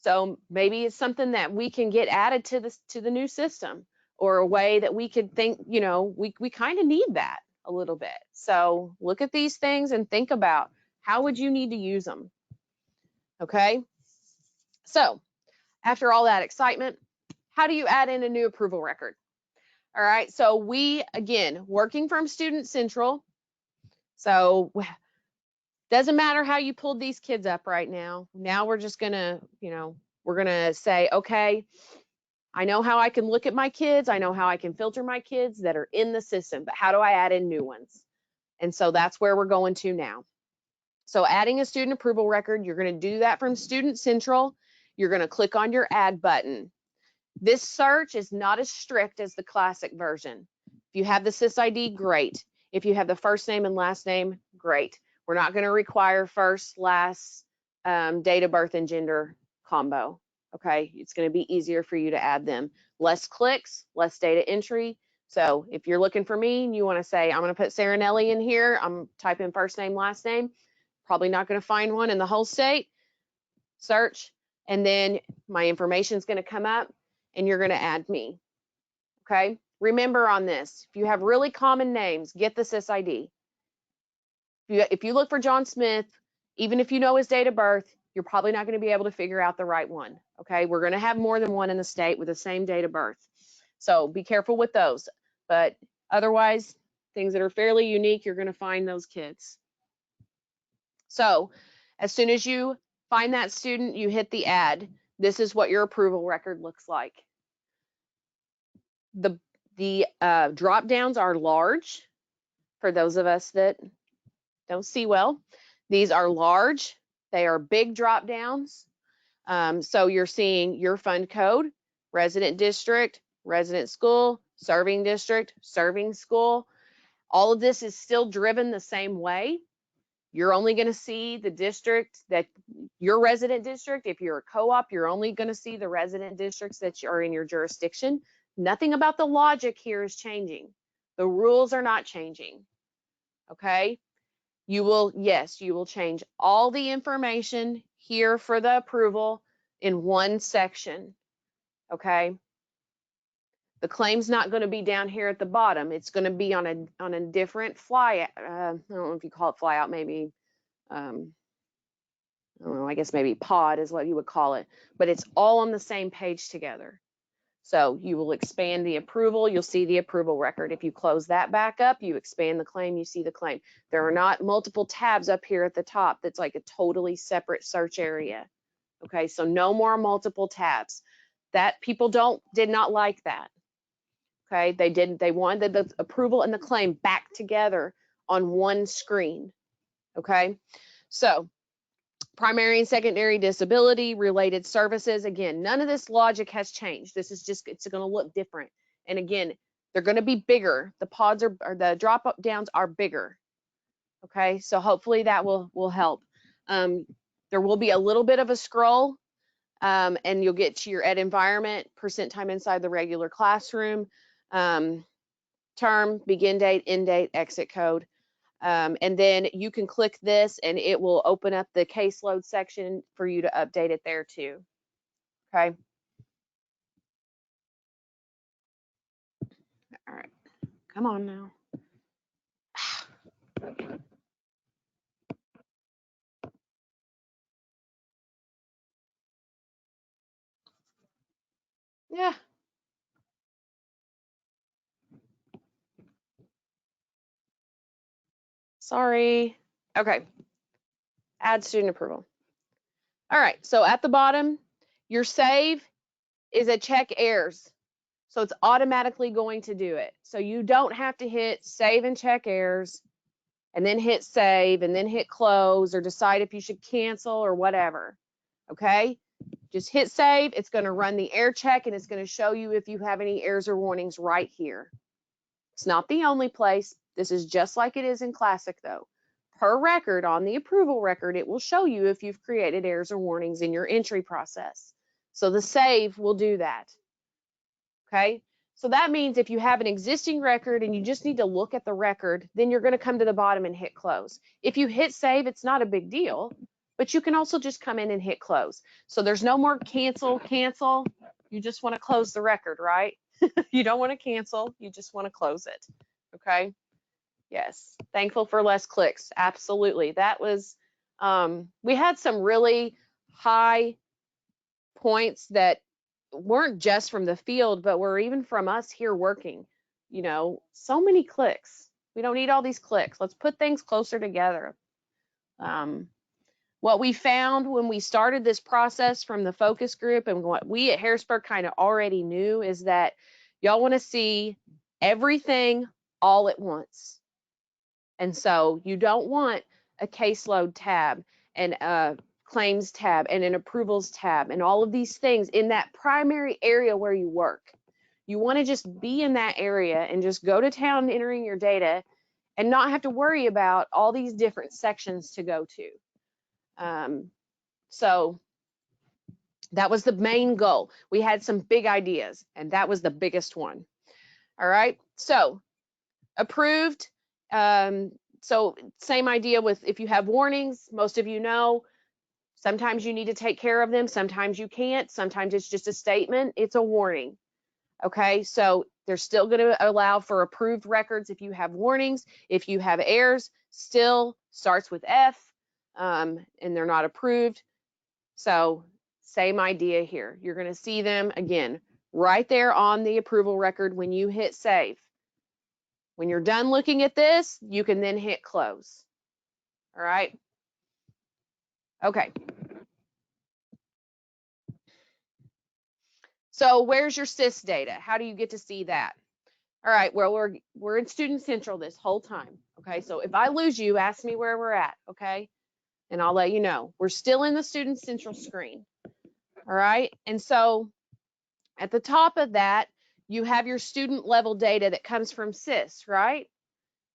[SPEAKER 1] So maybe it's something that we can get added to the new system, or a way that we could think, you know, we kind of need that a little bit. So look at these things and think about how would you need to use them. Okay. So after all that excitement, how do you add in a new approval record? All right. So we, again, working from Student Central. So doesn't matter how you pulled these kids up right now. Now we're just gonna, you know, we're gonna say, okay, I know how I can look at my kids. I know how I can filter my kids that are in the system, but how do I add in new ones? And so that's where we're going to now. So adding a student approval record, you're going to do that from Student Central. You're going to click on your add button. This search is not as strict as the classic version. If you have the SysID, great. If you have the first name and last name, great. We're not going to require first, last, date of birth, and gender combo. Okay, it's going to be easier for you to add them. Less clicks, less data entry. So if you're looking for me and you want to say, I'm going to put Sarah Nelly in here, I'm typing first name, last name, probably not going to find one in the whole state. Search, and then my information is going to come up and you're going to add me. Okay, remember on this, if you have really common names, get the SysID. If you look for John Smith, even if you know his date of birth, you're probably not going to be able to figure out the right one. Okay, we're going to have more than one in the state with the same date of birth. So be careful with those. But otherwise, things that are fairly unique, you're going to find those kids. So as soon as you find that student, you hit the add. This is what your approval record looks like. The drop downs are large for those of us that don't see well. These are large. They are big drop downs. So you're seeing your fund code, resident district, resident school, serving district, serving school. All of this is still driven the same way. You're only going to see the district that your resident district. If you're a co-op, you're only going to see the resident districts that are in your jurisdiction. Nothing about the logic here is changing. The rules are not changing. Okay. You will, yes, you will change all the information here for the approval in one section. Okay. The claim's not going to be down here at the bottom. It's going to be on a different fly. I don't know if you call it flyout, maybe. I don't know. I guess maybe pod is what you would call it. But it's all on the same page together. So you will expand the approval. You'll see the approval record. If you close that back up, you expand the claim. You see the claim. There are not multiple tabs up here at the top. That's like a totally separate search area. Okay, so no more multiple tabs. That people did not like that. Okay, they wanted the approval and the claim back together on one screen. Okay, so primary and secondary disability related services. Again, none of this logic has changed. This is just, it's going to look different. And again, they're going to be bigger. The pods or the drop downs are bigger. Okay, so hopefully that will help. There will be a little bit of a scroll. And you'll get to your ed environment, percent time inside the regular classroom, term, begin date, end date, exit code. And then you can click this and it will open up the caseload section for you to update it there too. Okay. All right. Come on now. Yeah. Sorry. Okay. Add student approval. All right. So at the bottom, your save is a check errors. So it's automatically going to do it. So you don't have to hit save and check errors and then hit save and then hit close or decide if you should cancel or whatever. Okay? Just hit save. It's going to run the error check and it's going to show you if you have any errors or warnings right here. It's not the only place. This is just like it is in Classic though. Per record on the approval record, it will show you if you've created errors or warnings in your entry process. So the save will do that. Okay? So that means if you have an existing record and you just need to look at the record, then you're going to come to the bottom and hit close. If you hit save, it's not a big deal, but you can also just come in and hit close. So there's no more cancel. You just want to close the record, right? You don't want to cancel. You just want to close it. Okay? Yes. Thankful for less clicks. Absolutely. That was, we had some really high points that weren't just from the field, but were even from us here working. You know, so many clicks. We don't need all these clicks. Let's put things closer together. What we found when we started this process from the focus group and what we at Harrisburg kind of already knew is that y'all want to see everything all at once. And so you don't want a caseload tab and a claims tab and an approvals tab and all of these things in that primary area where you work. You want to just be in that area and just go to town entering your data and not have to worry about all these different sections to go to. So that was the main goal. We had some big ideas and that was the biggest one. All right, so approved. So same idea with if you have warnings, most of you know, sometimes you need to take care of them, sometimes you can't, sometimes it's just a statement, it's a warning. Okay, so they're still going to allow for approved records if you have warnings. If you have errors, still starts with F, and they're not approved. So same idea here. You're going to see them again right there on the approval record when you hit save. When you're done looking at this, you can then hit close. All right. Okay. So where's your SIS data? How do you get to see that? All right, well, we're in Student Central this whole time. Okay, so if I lose you, ask me where we're at, okay? And I'll let you know. We're still in the Student Central screen. All right, and so at the top of that, you have your student level data that comes from SIS, right?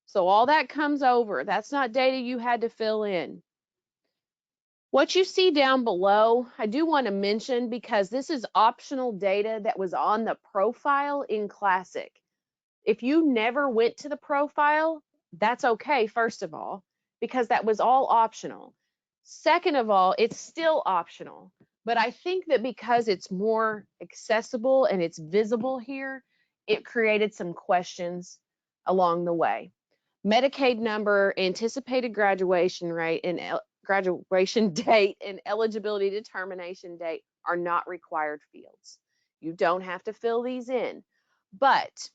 [SPEAKER 1] So all that comes over. That's not data you had to fill in. What you see down below, I do want to mention because this is optional data that was on the profile in Classic. If you never went to the profile, that's okay, first of all, because that was all optional. Second of all, it's still optional. But I think that because it's more accessible and it's visible here, it created some questions along the way. Medicaid number, anticipated graduation rate, and graduation date and eligibility determination date are not required fields. You don't have to fill these in. But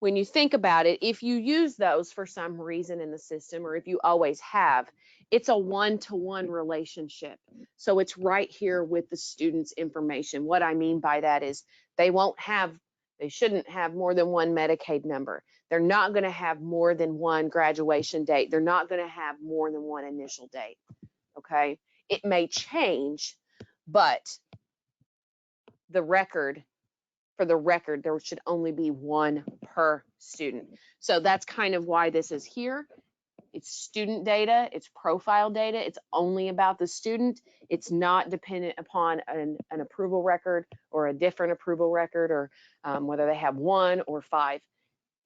[SPEAKER 1] when you think about it, if you use those for some reason in the system, or if you always have, it's a one-to-one relationship. So it's right here with the student's information. What I mean by that is they shouldn't have more than one Medicaid number. They're not going to have more than one graduation date. They're not going to have more than one initial date. Okay, it may change, but for the record, there should only be one per student. So that's kind of why this is here. It's student data, it's profile data, it's only about the student. It's not dependent upon an approval record or a different approval record or whether they have 1 or 5.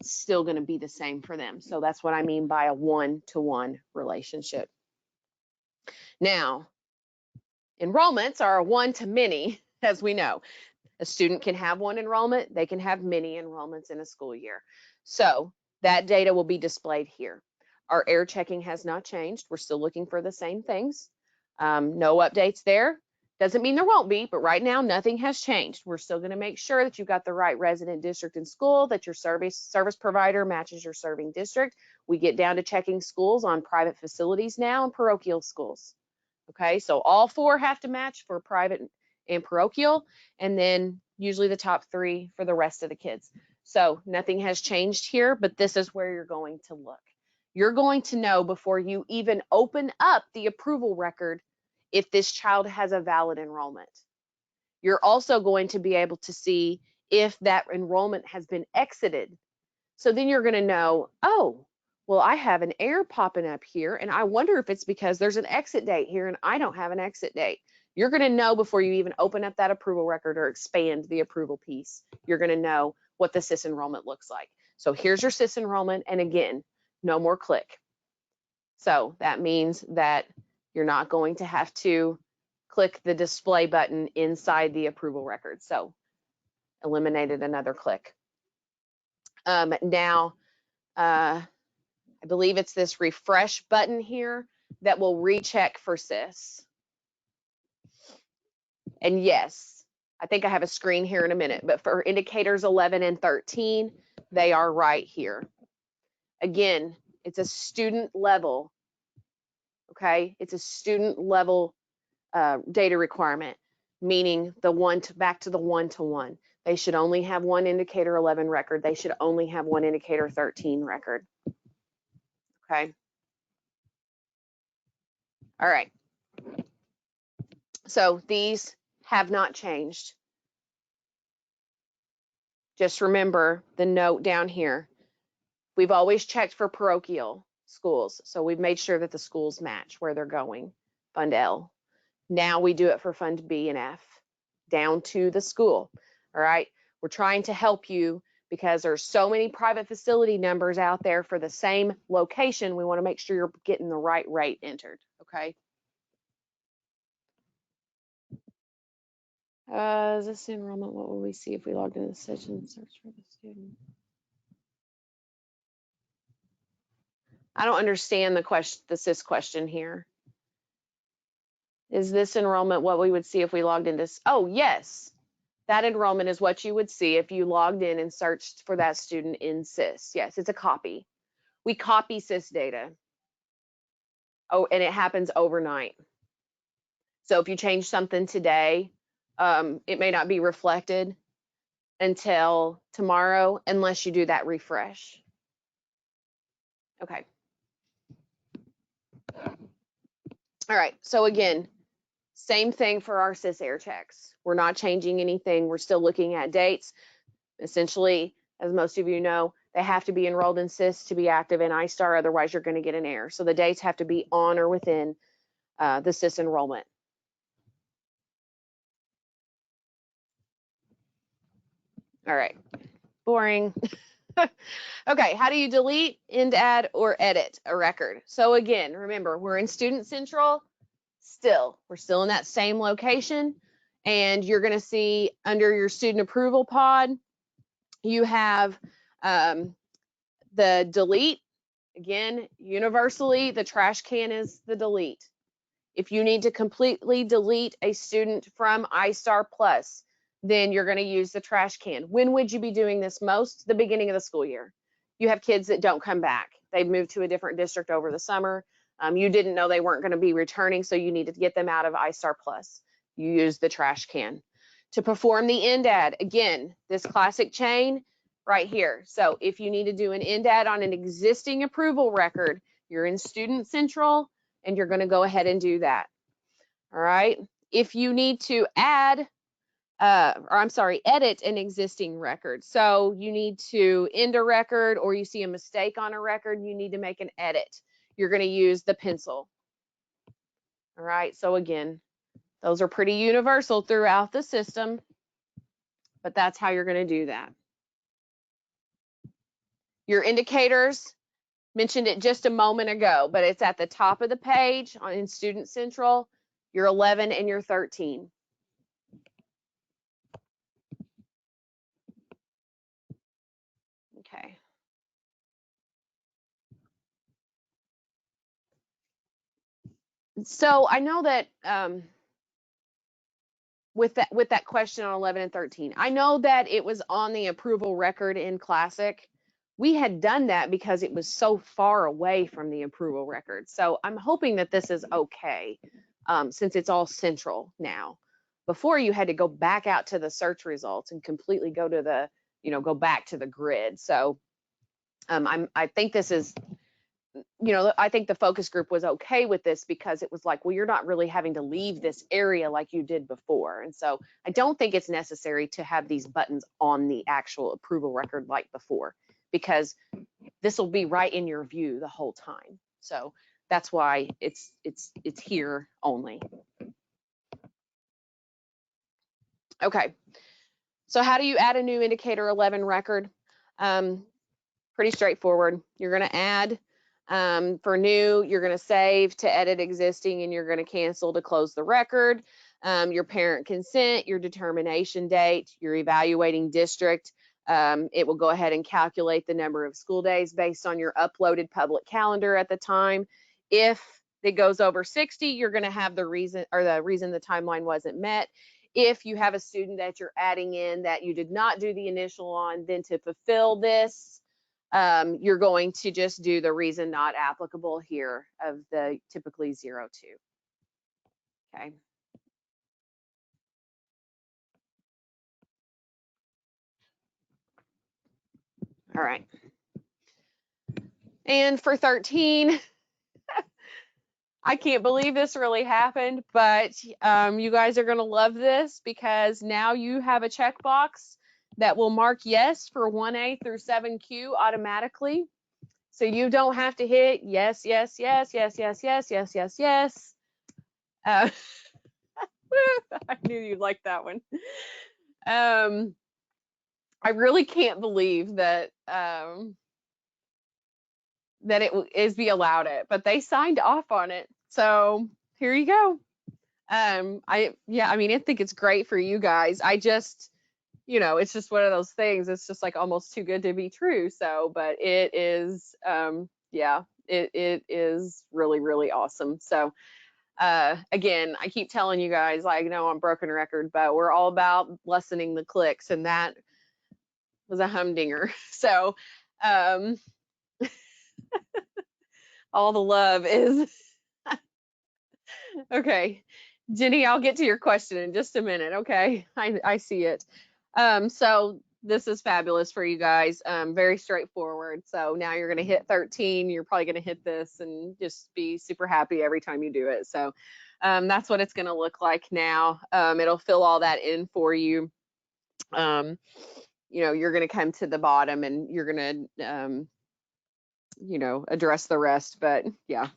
[SPEAKER 1] It's still going to be the same for them. So that's what I mean by a one-to-one relationship. Now, enrollments are a one-to-many, as we know. A student can have one enrollment, they can have many enrollments in a school year. So that data will be displayed here. Our error checking has not changed. We're still looking for the same things. No updates there. Doesn't mean there won't be, but right now nothing has changed. We're still going to make sure that you've got the right resident district and school, that your service provider matches your serving district. We get down to checking schools on private facilities now and parochial schools. Okay, so all 4 have to match for private and parochial, and then usually the top 3 for the rest of the kids. So nothing has changed here, but this is where you're going to look. You're going to know before you even open up the approval record if this child has a valid enrollment. You're also going to be able to see if that enrollment has been exited. So then you're going to know, oh, well, I have an error popping up here, and I wonder if it's because there's an exit date here and I don't have an exit date. You're going to know before you even open up that approval record or expand the approval piece. You're going to know what the SIS enrollment looks like. So here's your SIS enrollment, and again, no more click. So that means that you're not going to have to click the display button inside the approval record. So eliminated another click. Now, I believe it's this refresh button here that will recheck for SIS. And yes, I think I have a screen here in a minute, but for indicators 11 and 13, they are right here. Again, it's a student level, okay? It's a student level data requirement, meaning back to the one-to-one. They should only have one indicator 11 record. They should only have one indicator 13 record. Okay. All right. So these have not changed. Just remember the note down here. We've always checked for parochial schools. So we've made sure that the schools match where they're going, Fund L. Now we do it for Fund B and F, down to the school. All right. We're trying to help you because there's so many private facility numbers out there for the same location. We want to make sure you're getting the right rate entered. Okay. Is this enrollment? What will we see if we logged into the session and search for the student? I don't understand the SIS question here. Is this enrollment what we would see if we logged into? Oh, yes. That enrollment is what you would see if you logged in and searched for that student in SIS. Yes, it's a copy. We copy SIS data. Oh, and it happens overnight. So if you change something today, it may not be reflected until tomorrow unless you do that refresh. Okay. All right, so again, same thing for our SIS air checks. We're not changing anything. We're still looking at dates. Essentially, as most of you know, they have to be enrolled in SIS to be active in iStar, otherwise you're going to get an error. So the dates have to be on or within the SIS enrollment. All right, boring. Okay, how do you delete, end, add, or edit a record? So again, remember, we're in Student Central still. We're still in that same location, and you're going to see under your student approval pod, you have the delete. Again, universally, the trash can is the delete. If you need to completely delete a student from iStar Plus, then you're going to use the trash can. When would you be doing this most? The beginning of the school year. You have kids that don't come back. They've moved to a different district over the summer. You didn't know they weren't going to be returning, so you needed to get them out of iStar Plus. You use the trash can. To perform the end add, again, this classic chain right here. So if you need to do an end add on an existing approval record, you're in Student Central, and you're going to go ahead and do that. All right. If you need to add, edit an existing record. So you need to end a record, or you see a mistake on a record, you need to make an edit. You're going to use the pencil. All right. So again, those are pretty universal throughout the system, but that's how you're going to do that. Your indicators, mentioned it just a moment ago, but it's at the top of the page in Student Central, your 11 and your 13. Okay. So I know that with that question on 11 and 13, I know that it was on the approval record in Classic. We had done that because it was so far away from the approval record. So I'm hoping that this is okay, since it's all central now. before you had to go back out to the search results and completely go to the, go back to the grid. So I think this is, I think the focus group was okay with this because it was like, well, you're not really having to leave this area like you did before. And so I don't think it's necessary to have these buttons on the actual approval record like before, because this will be right in your view the whole time. So that's why it's here only. Okay, so how do you add a new indicator 11 record? Pretty straightforward. You're going to add for new, you're going to save to edit existing, and you're going to cancel to close the record. Your parent consent, your determination date, your evaluating district. It will go ahead and calculate the number of school days based on your uploaded public calendar at the time. If it goes over 60, you're going to have the reason the timeline wasn't met. If you have a student that you're adding in that you did not do the initial on, then to fulfill this, you're going to just do the reason not applicable here of the typically 02. Okay. All right. And for 13, I can't believe this really happened, but you guys are going to love this because now you have a checkbox that will mark yes for 1A through 7Q automatically. So you don't have to hit yes, yes, yes, yes, yes, yes, yes, yes, yes. I knew you'd like that one. I really can't believe that that it is be allowed it, but they signed off on it. So here you go. I think it's great for you guys. I just, it's just one of those things. It's just like almost too good to be true. So, but it is, it is really, really awesome. So, again, I keep telling you guys, I know I'm broken record, but we're all about lessening the clicks, and that was a humdinger. So, all the love is okay. Jenny, I'll get to your question in just a minute. Okay, I see it. So this is fabulous for you guys. Very straightforward. So now you're going to hit 13. You're probably going to hit this and just be super happy every time you do it. So that's what it's going to look like now. It'll fill all that in for you. You're going to come to the bottom and you're going to, address the rest. But yeah,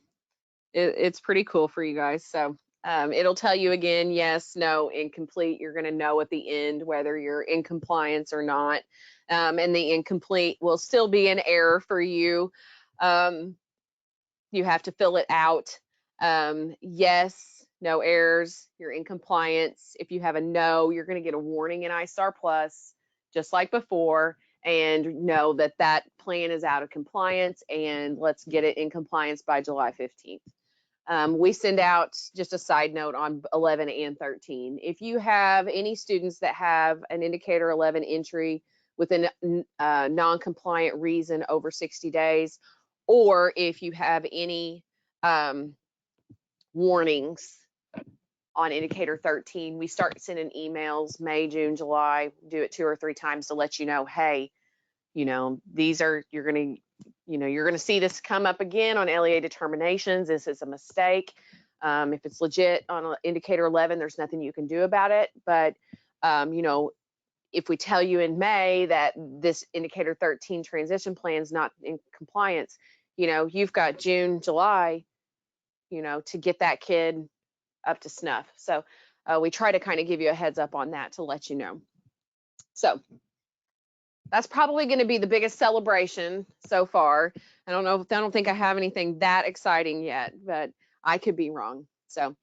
[SPEAKER 1] it's pretty cool for you guys. So it'll tell you again, yes, no, incomplete. You're going to know at the end whether you're in compliance or not. And the incomplete will still be an error for you. You have to fill it out. Yes, no errors, you're in compliance. If you have a no, you're going to get a warning in iStar Plus, just like before, and know that that plan is out of compliance, and let's get it in compliance by July 15th. We send out, just a side note on 11 and 13. If you have any students that have an indicator 11 entry with a non-compliant reason over 60 days, or if you have any warnings on indicator 13, we start sending emails May, June, July, do it 2 or 3 times to let you know, hey, these are, you're going to see this come up again on LEA determinations. This is a mistake. If it's legit on indicator 11, there's nothing you can do about it. But, if we tell you in May that this indicator 13 transition plan is not in compliance, you've got June, July, to get that kid up to snuff. So we try to kind of give you a heads up on that to let you know. So that's probably going to be the biggest celebration so far. I don't think I have anything that exciting yet, but I could be wrong. So,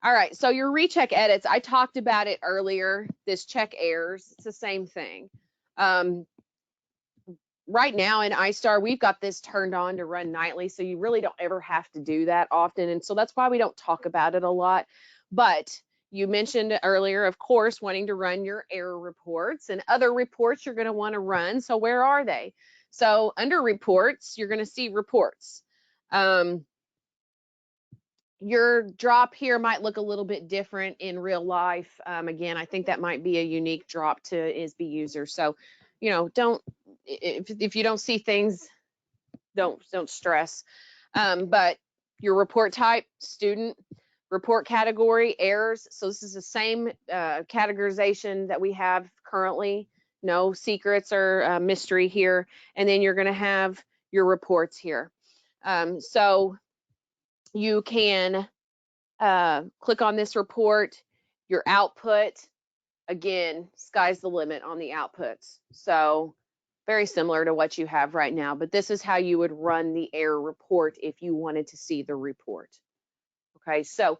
[SPEAKER 1] all right. So your recheck edits, I talked about it earlier. This check errors, it's the same thing. Right now in iStar, we've got this turned on to run nightly, so you really don't ever have to do that often. And so that's why we don't talk about it a lot. But you mentioned earlier, of course, wanting to run your error reports and other reports you're going to want to run. So where are they? So under reports, you're going to see reports. your drop here might look a little bit different in real life. Again, I think that might be a unique drop to ISBE users. So, you know, if you don't see things, don't stress. But your report type, student, report category, errors. So this is the same categorization that we have currently. No secrets or mystery here. And then you're going to have your reports here. So you can click on this report, your output. Again, sky's the limit on the outputs. So very similar to what you have right now, but this is how you would run the error report if you wanted to see the report. Okay, so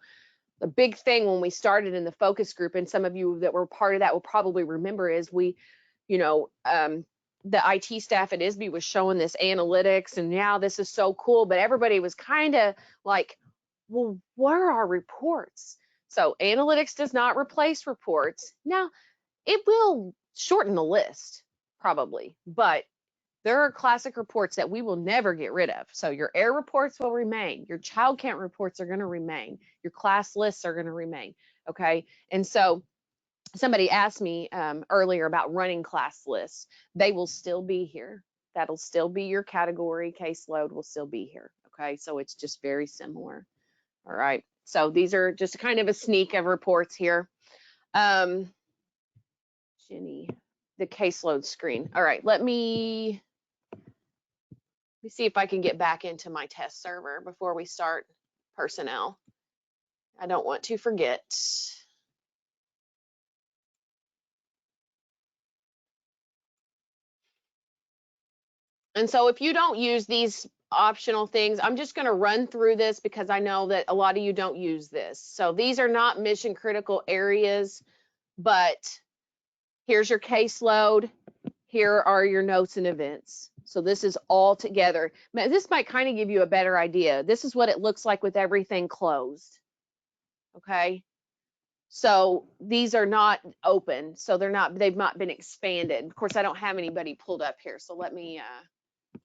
[SPEAKER 1] the big thing when we started in the focus group, and some of you that were part of that will probably remember, is we, you know, the IT staff at ISBE was showing this analytics, and yeah, this is so cool, but everybody was kind of like, well, what are our reports? So analytics does not replace reports. Now, it will shorten the list, probably, but there are classic reports that we will never get rid of. So your error reports will remain. Your child count reports are going to remain. Your class lists are going to remain. Okay. And so somebody asked me earlier about running class lists. They will still be here. That'll still be your category. Caseload will still be here. Okay. So it's just very similar. All right. So these are just kind of a sneak of reports here. Jenny, the caseload screen. All right. Let me see if I can get back into my test server before we start personnel. I don't want to forget. And so if you don't use these optional things, I'm just going to run through this because I know that a lot of you don't use this. So these are not mission critical areas, but here's your caseload. Here are your notes and events. So this is all together. This might kind of give you a better idea. This is what it looks like with everything closed. Okay. So these are not open. So they've not been expanded. Of course, I don't have anybody pulled up here. So let me,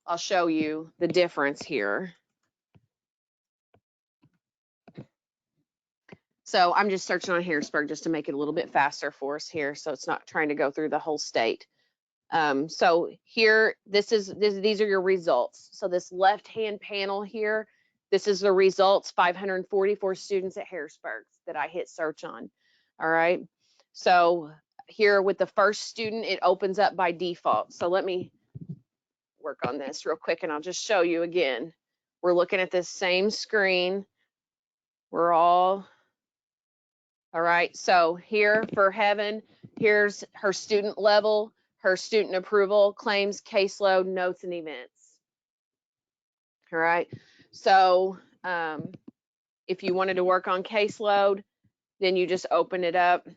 [SPEAKER 1] I'll show you the difference here. So I'm just searching on Harrisburg just to make it a little bit faster for us here. So it's not trying to go through the whole state. So here, these are your results. So this left-hand panel here, this is the results, 544 students at Harrisburg that I hit search on. All right. So here with the first student, it opens up by default. So let me work on this real quick and I'll just show you again. We're looking at this same screen. We're all right. So here for Heaven, here's her student level, her student approval, claims, caseload, notes, and events. All right. So if you wanted to work on caseload, then you just open it up.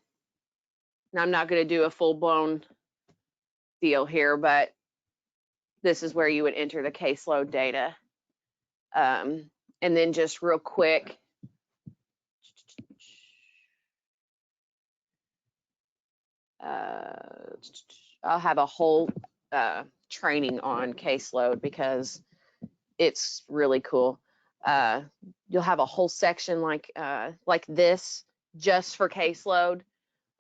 [SPEAKER 1] Now I'm not going to do a full-blown deal here, but this is where you would enter the caseload data. And then just real quick, I'll have a whole training on caseload because it's really cool. You'll have a whole section like this just for caseload,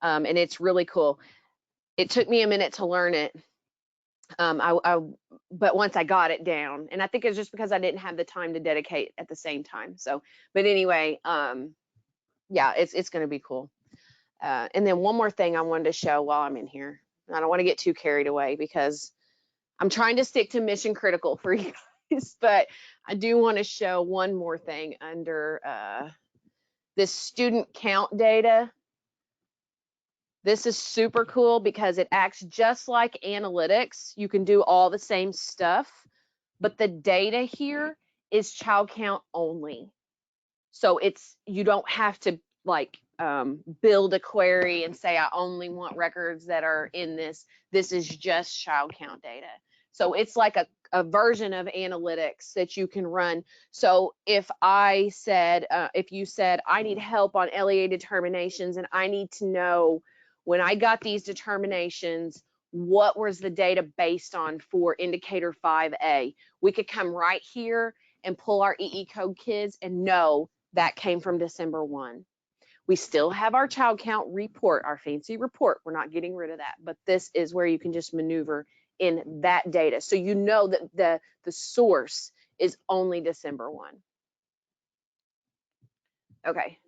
[SPEAKER 1] and it's really cool. It took me a minute to learn it, but once I got it down, and I think it's just because I didn't have the time to dedicate at the same time. So, but anyway, yeah, it's going to be cool. And then one more thing I wanted to show while I'm in here. I don't want to get too carried away because I'm trying to stick to mission critical for you guys, but I do want to show one more thing under this student count data. This is super cool because it acts just like analytics. You can do all the same stuff, but the data here is child count only. So you don't have to like build a query and say, I only want records that are in this. This is just child count data. So it's like a version of analytics that you can run. So if you said, I need help on LEA determinations and I need to know when I got these determinations, what was the data based on for indicator 5A? We could come right here and pull our EE code kids and know that came from December 1. We still have our child count report, our fancy report. We're not getting rid of that, but this is where you can just maneuver in that data. So you know that the source is only December 1. Okay.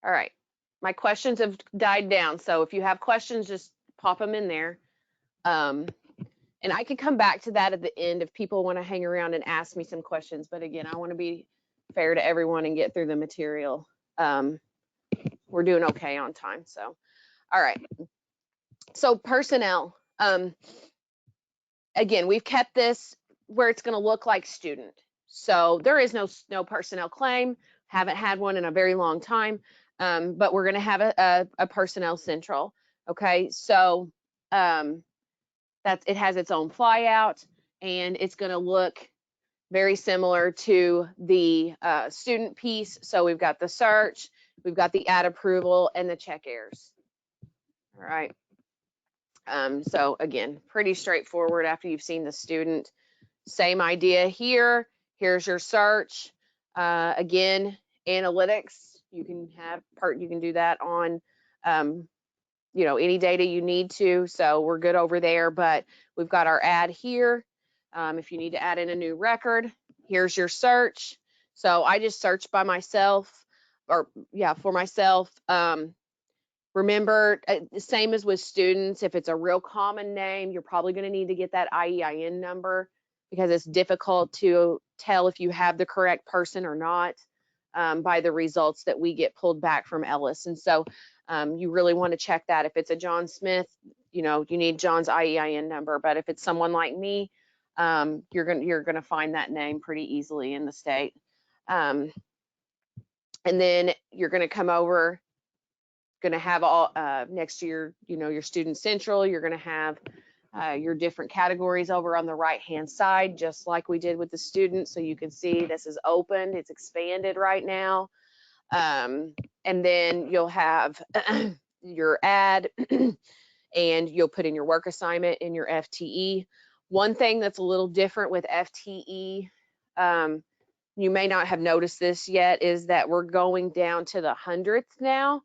[SPEAKER 1] All right. My questions have died down. So if you have questions, just pop them in there. And I can come back to that at the end if people want to hang around and ask me some questions. But again, I want to be fair to everyone and get through the material. We're doing okay on time. So, all right. So personnel. Again, we've kept this where it's going to look like student. So there is no personnel claim. Haven't had one in a very long time. But we're going to have a personnel central. Okay. So it has its own flyout, and it's going to look very similar to the student piece. So we've got the search, we've got the add approval, and the check errors. All right. So again, pretty straightforward after you've seen the student. Same idea here. Here's your search. Again, analytics. You can do that on any data you need to. So we're good over there, but we've got our add here. If you need to add in a new record, here's your search. So I just searched by myself, for myself. Remember, same as with students, if it's a real common name, you're probably going to need to get that IEIN number because it's difficult to tell if you have the correct person or not by the results that we get pulled back from Ellis. And so you really want to check that. If it's a John Smith, you need John's IEIN number. But if it's someone like me, you're gonna find that name pretty easily in the state. And then you're gonna come over, gonna have all next to your student central. You're gonna have your different categories over on the right hand side, just like we did with the student. So you can see this is opened, it's expanded right now. And then you'll have your add and you'll put in your work assignment in your FTE. One thing that's a little different with FTE, you may not have noticed this yet, is that we're going down to the 100th now.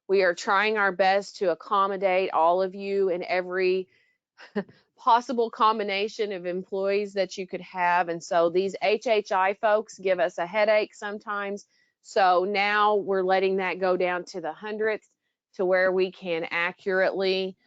[SPEAKER 1] We are trying our best to accommodate all of you in every possible combination of employees that you could have. And so these HHI folks give us a headache sometimes. So now we're letting that go down to the 100th to where we can accurately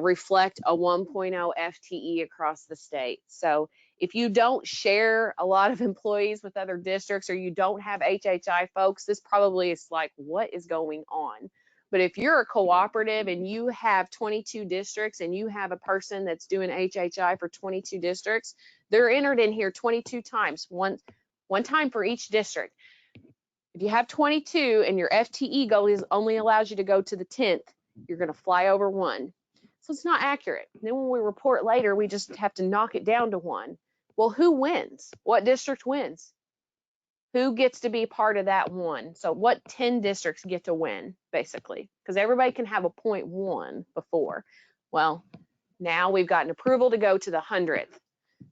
[SPEAKER 1] reflect a 1.0 FTE across the state. So if you don't share a lot of employees with other districts or you don't have HHI folks, this probably is like, what is going on? But if you're a cooperative and you have 22 districts and you have a person that's doing HHI for 22 districts, they're entered in here 22 times, one time for each district. If you have 22 and your FTE goal only allows you to go to the 10th, you're going to fly over 1. So it's not accurate. And then when we report later, we just have to knock it down to 1. Well, who wins? What district wins? Who gets to be part of that 1? So what 10 districts get to win, basically? Because everybody can have a 0.1 before. Well, now we've gotten approval to go to the 100th.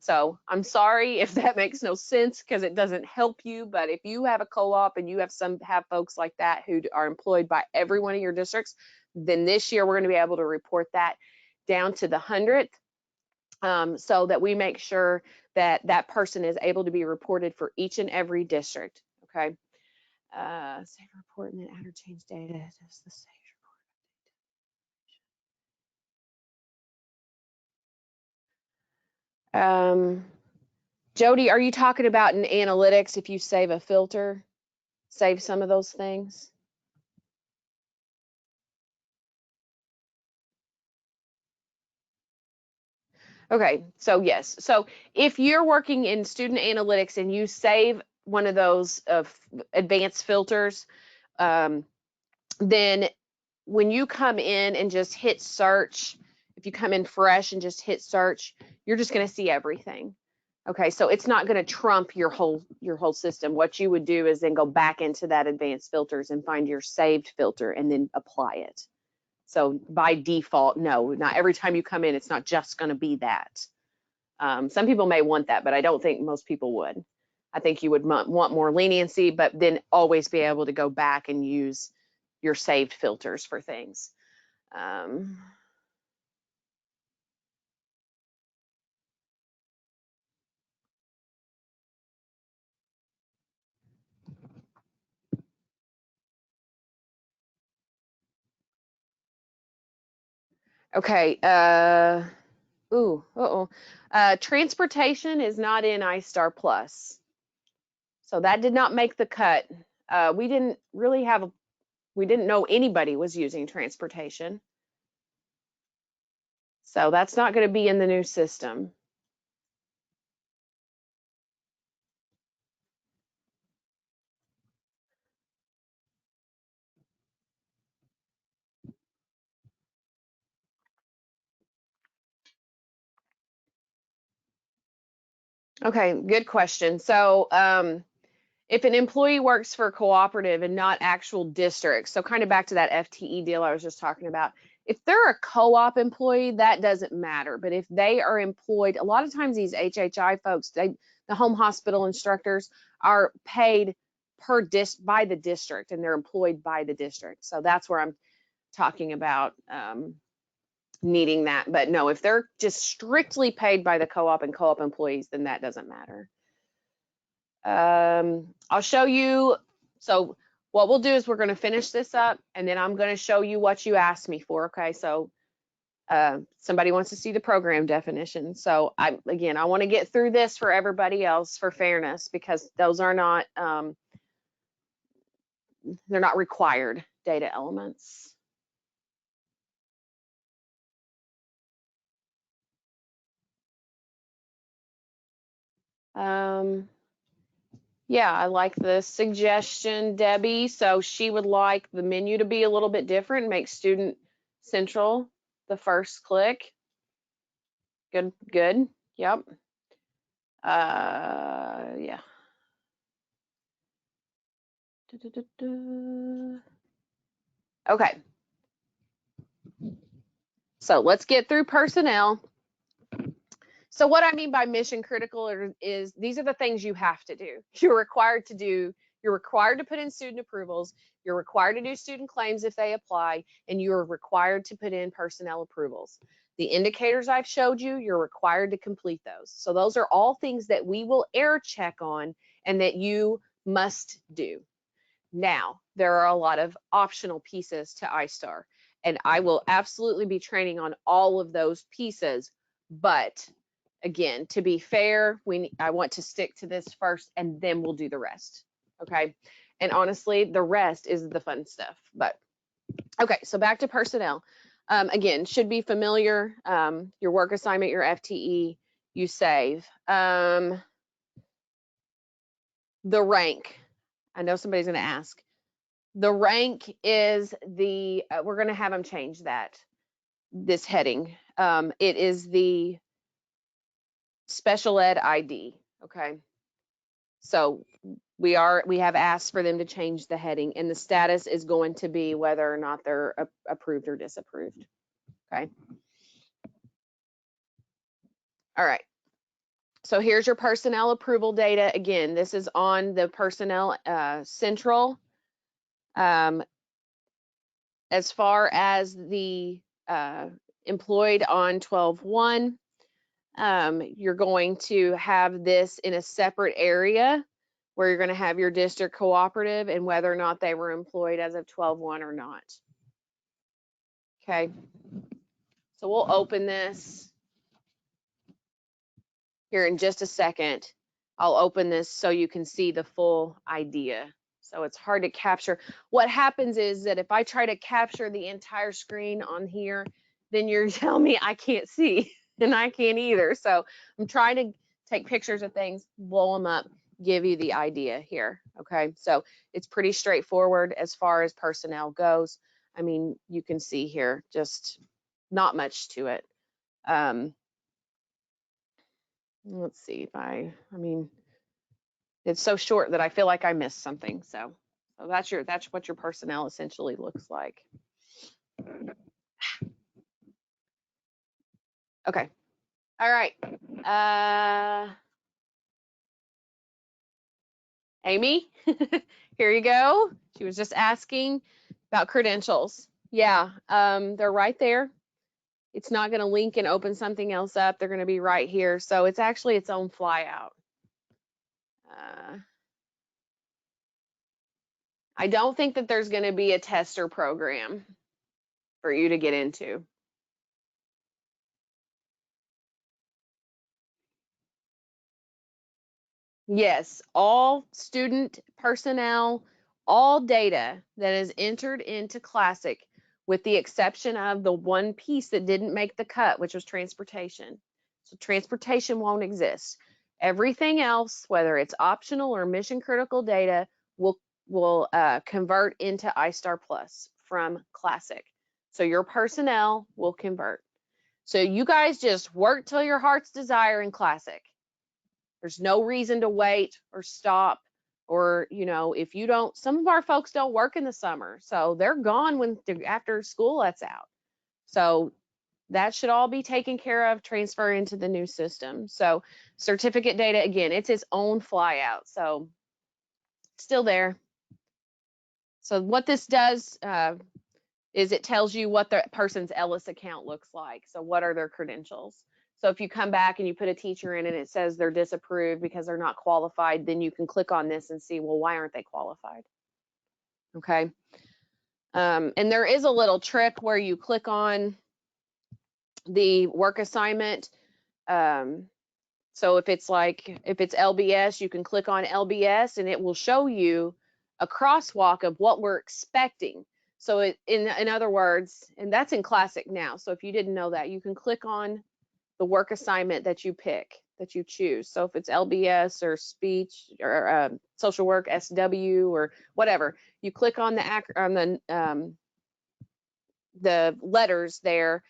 [SPEAKER 1] So I'm sorry if that makes no sense because it doesn't help you, but if you have a co-op and you have folks like that who are employed by every one of your districts, then this year we're going to be able to report that down to the 100th so that we make sure that that person is able to be reported for each and every district. Okay. Save report and then add or change data. Does the save report? Jody, are you talking about in analytics if you save a filter, save some of those things? Okay, so yes. So if you're working in student analytics and you save one of those advanced filters, then when you come in and just hit search, if you come in fresh and just hit search, you're just going to see everything. Okay, so it's not going to trump your whole system. What you would do is then go back into that advanced filters and find your saved filter and then apply it. So by default, no, not every time you come in, it's not just going to be that. Some people may want that, but I don't think most people would. I think you would want more leniency, but then always be able to go back and use your saved filters for things. Okay. Transportation is not in iStar Plus. So that did not make the cut. We didn't really have we didn't know anybody was using transportation. So that's not going to be in the new system. Okay, good question. So if an employee works for a cooperative and not actual districts, so kind of back to that FTE deal I was just talking about, if they're a co-op employee, that doesn't matter. But if they are employed, a lot of times these HHI folks, the home hospital instructors are paid by the district, and they're employed by the district. So that's where I'm talking about needing that. But no, if they're just strictly paid by the co-op and co-op employees, then that doesn't matter. I'll show you. So what we'll do is we're going to finish this up, and then I'm going to show you what you asked me for. Okay, so somebody wants to see the program definition. So I want to get through this for everybody else for fairness, because those are not they're not required data elements. Yeah, I like the suggestion, Debbie. So she would like the menu to be a little bit different, make student central the first click. Good, good. Yep. Yeah. Okay. So let's get through personnel. So what I mean by mission critical is these are the things you have to do. You're required to do. You're required to put in student approvals. You're required to do student claims if they apply, and you're required to put in personnel approvals. The indicators I've showed you, you're required to complete those. So those are all things that we will error check on and that you must do. Now, there are a lot of optional pieces to iStar, and I will absolutely be training on all of those pieces. But again, to be fair, I want to stick to this first, and then we'll do the rest. Okay. And honestly, the rest is the fun stuff. But okay, so back to personnel. Again, should be familiar. Your work assignment, your FTE, you save. The rank. I know somebody's going to ask. The rank is the, we're going to have them change that, this heading. It is the special ed ID. Okay. So we have asked for them to change the heading, and the status is going to be whether or not they're approved or disapproved. Okay. All right. So here's your personnel approval data. Again, this is on the personnel central. As far as the employed on 12/1, you're going to have this in a separate area where you're going to have your district cooperative and whether or not they were employed as of 12/1 or not. Okay, so we'll open this here in just a second. I'll open this so you can see the full idea. So it's hard to capture. What happens is that if I try to capture the entire screen on here, then you're telling me I can't see, and I can't either. So I'm trying to take pictures of things, blow them up, give you the idea here. Okay, so it's pretty straightforward as far as personnel goes. I mean, you can see here, just not much to it. Let's see if I mean, it's so short that I feel like I missed something. So that's what your personnel essentially looks like. Okay. All right. Amy, here you go. She was just asking about credentials. Yeah, they're right there. It's not going to link and open something else up. They're going to be right here. So it's actually its own flyout. I don't think that there's going to be a tester program for you to get into. Yes, all student personnel, all data that is entered into Classic, with the exception of the one piece that didn't make the cut, which was transportation. So transportation won't exist. Everything else, whether it's optional or mission critical data, will convert into iStar Plus from Classic. So your personnel will convert. So you guys just work till your heart's desire in Classic. There's no reason to wait or stop, or, you know, if you don't, some of our folks don't work in the summer, so they're gone when after school lets out. So that should all be taken care of, transfer into the new system. So certificate data, again, it's its own flyout. So still there. So what this does is it tells you what the person's Ellis account looks like. So what are their credentials? So if you come back and you put a teacher in and it says they're disapproved because they're not qualified, then you can click on this and see, well, why aren't they qualified? Okay. And there is a little trick where you click on the work assignment. So if it's LBS, you can click on LBS and it will show you a crosswalk of what we're expecting. So in other words, and that's in Classic now. So if you didn't know that, you can click on the work assignment that you pick, that you choose. So if it's LBS or speech or social work, SW or whatever, you click on the letters there,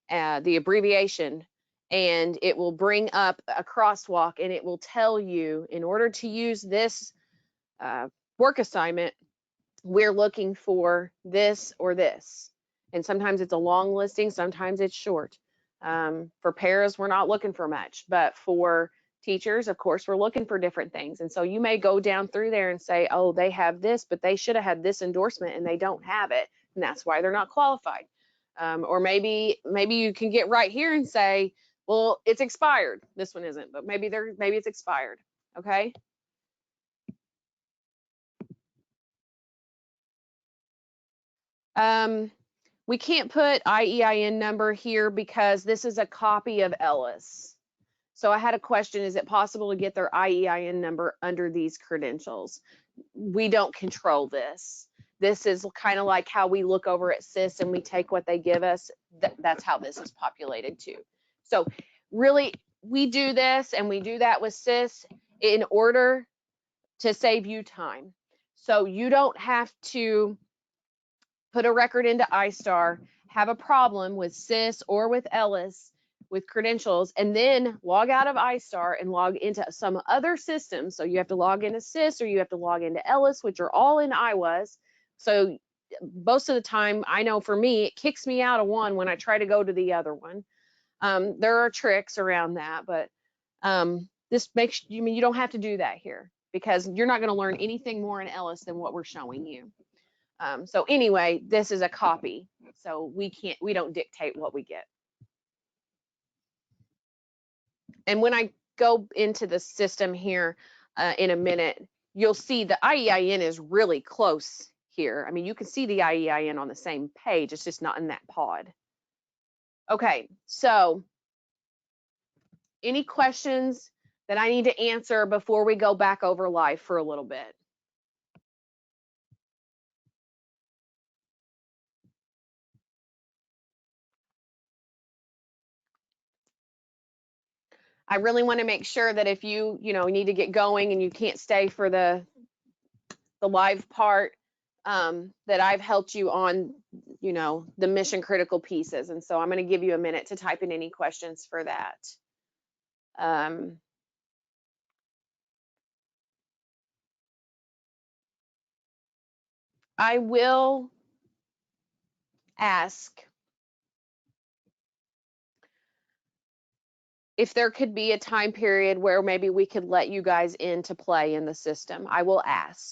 [SPEAKER 1] the abbreviation, and it will bring up a crosswalk and it will tell you, in order to use this work assignment, we're looking for this or this. And sometimes it's a long listing, sometimes it's short. For paras, we're not looking for much, but for teachers, of course, we're looking for different things. And so you may go down through there and say, oh, they have this, but they should have had this endorsement and they don't have it. And that's why they're not qualified. Or maybe you can get right here and say, well, it's expired. This one isn't, but maybe it's expired. Okay. We can't put IEIN number here because this is a copy of Ellis. So I had a question, is it possible to get their IEIN number under these credentials? We don't control this. This is kind of like how we look over at SIS and we take what they give us. That's how this is populated too. So really, we do this and we do that with SIS in order to save you time. So you don't have to put a record into iStar, have a problem with SIS or with Ellis with credentials, and then log out of iStar and log into some other system. So you have to log into SIS or you have to log into Ellis, which are all in IWAS. So most of the time, I know for me, it kicks me out of one when I try to go to the other one. There are tricks around that, but this makes you don't have to do that here because you're not going to learn anything more in Ellis than what we're showing you. So anyway, this is a copy, so we don't dictate what we get. And when I go into the system here in a minute, you'll see the IEIN is really close here. I mean, you can see the IEIN on the same page, it's just not in that pod. Okay, so any questions that I need to answer before we go back over live for a little bit? I really want to make sure that if you need to get going and you can't stay for the live part, that I've helped you on, the mission critical pieces. And so I'm going to give you a minute to type in any questions for that. I will ask if there could be a time period where maybe we could let you guys in to play in the system. I will ask.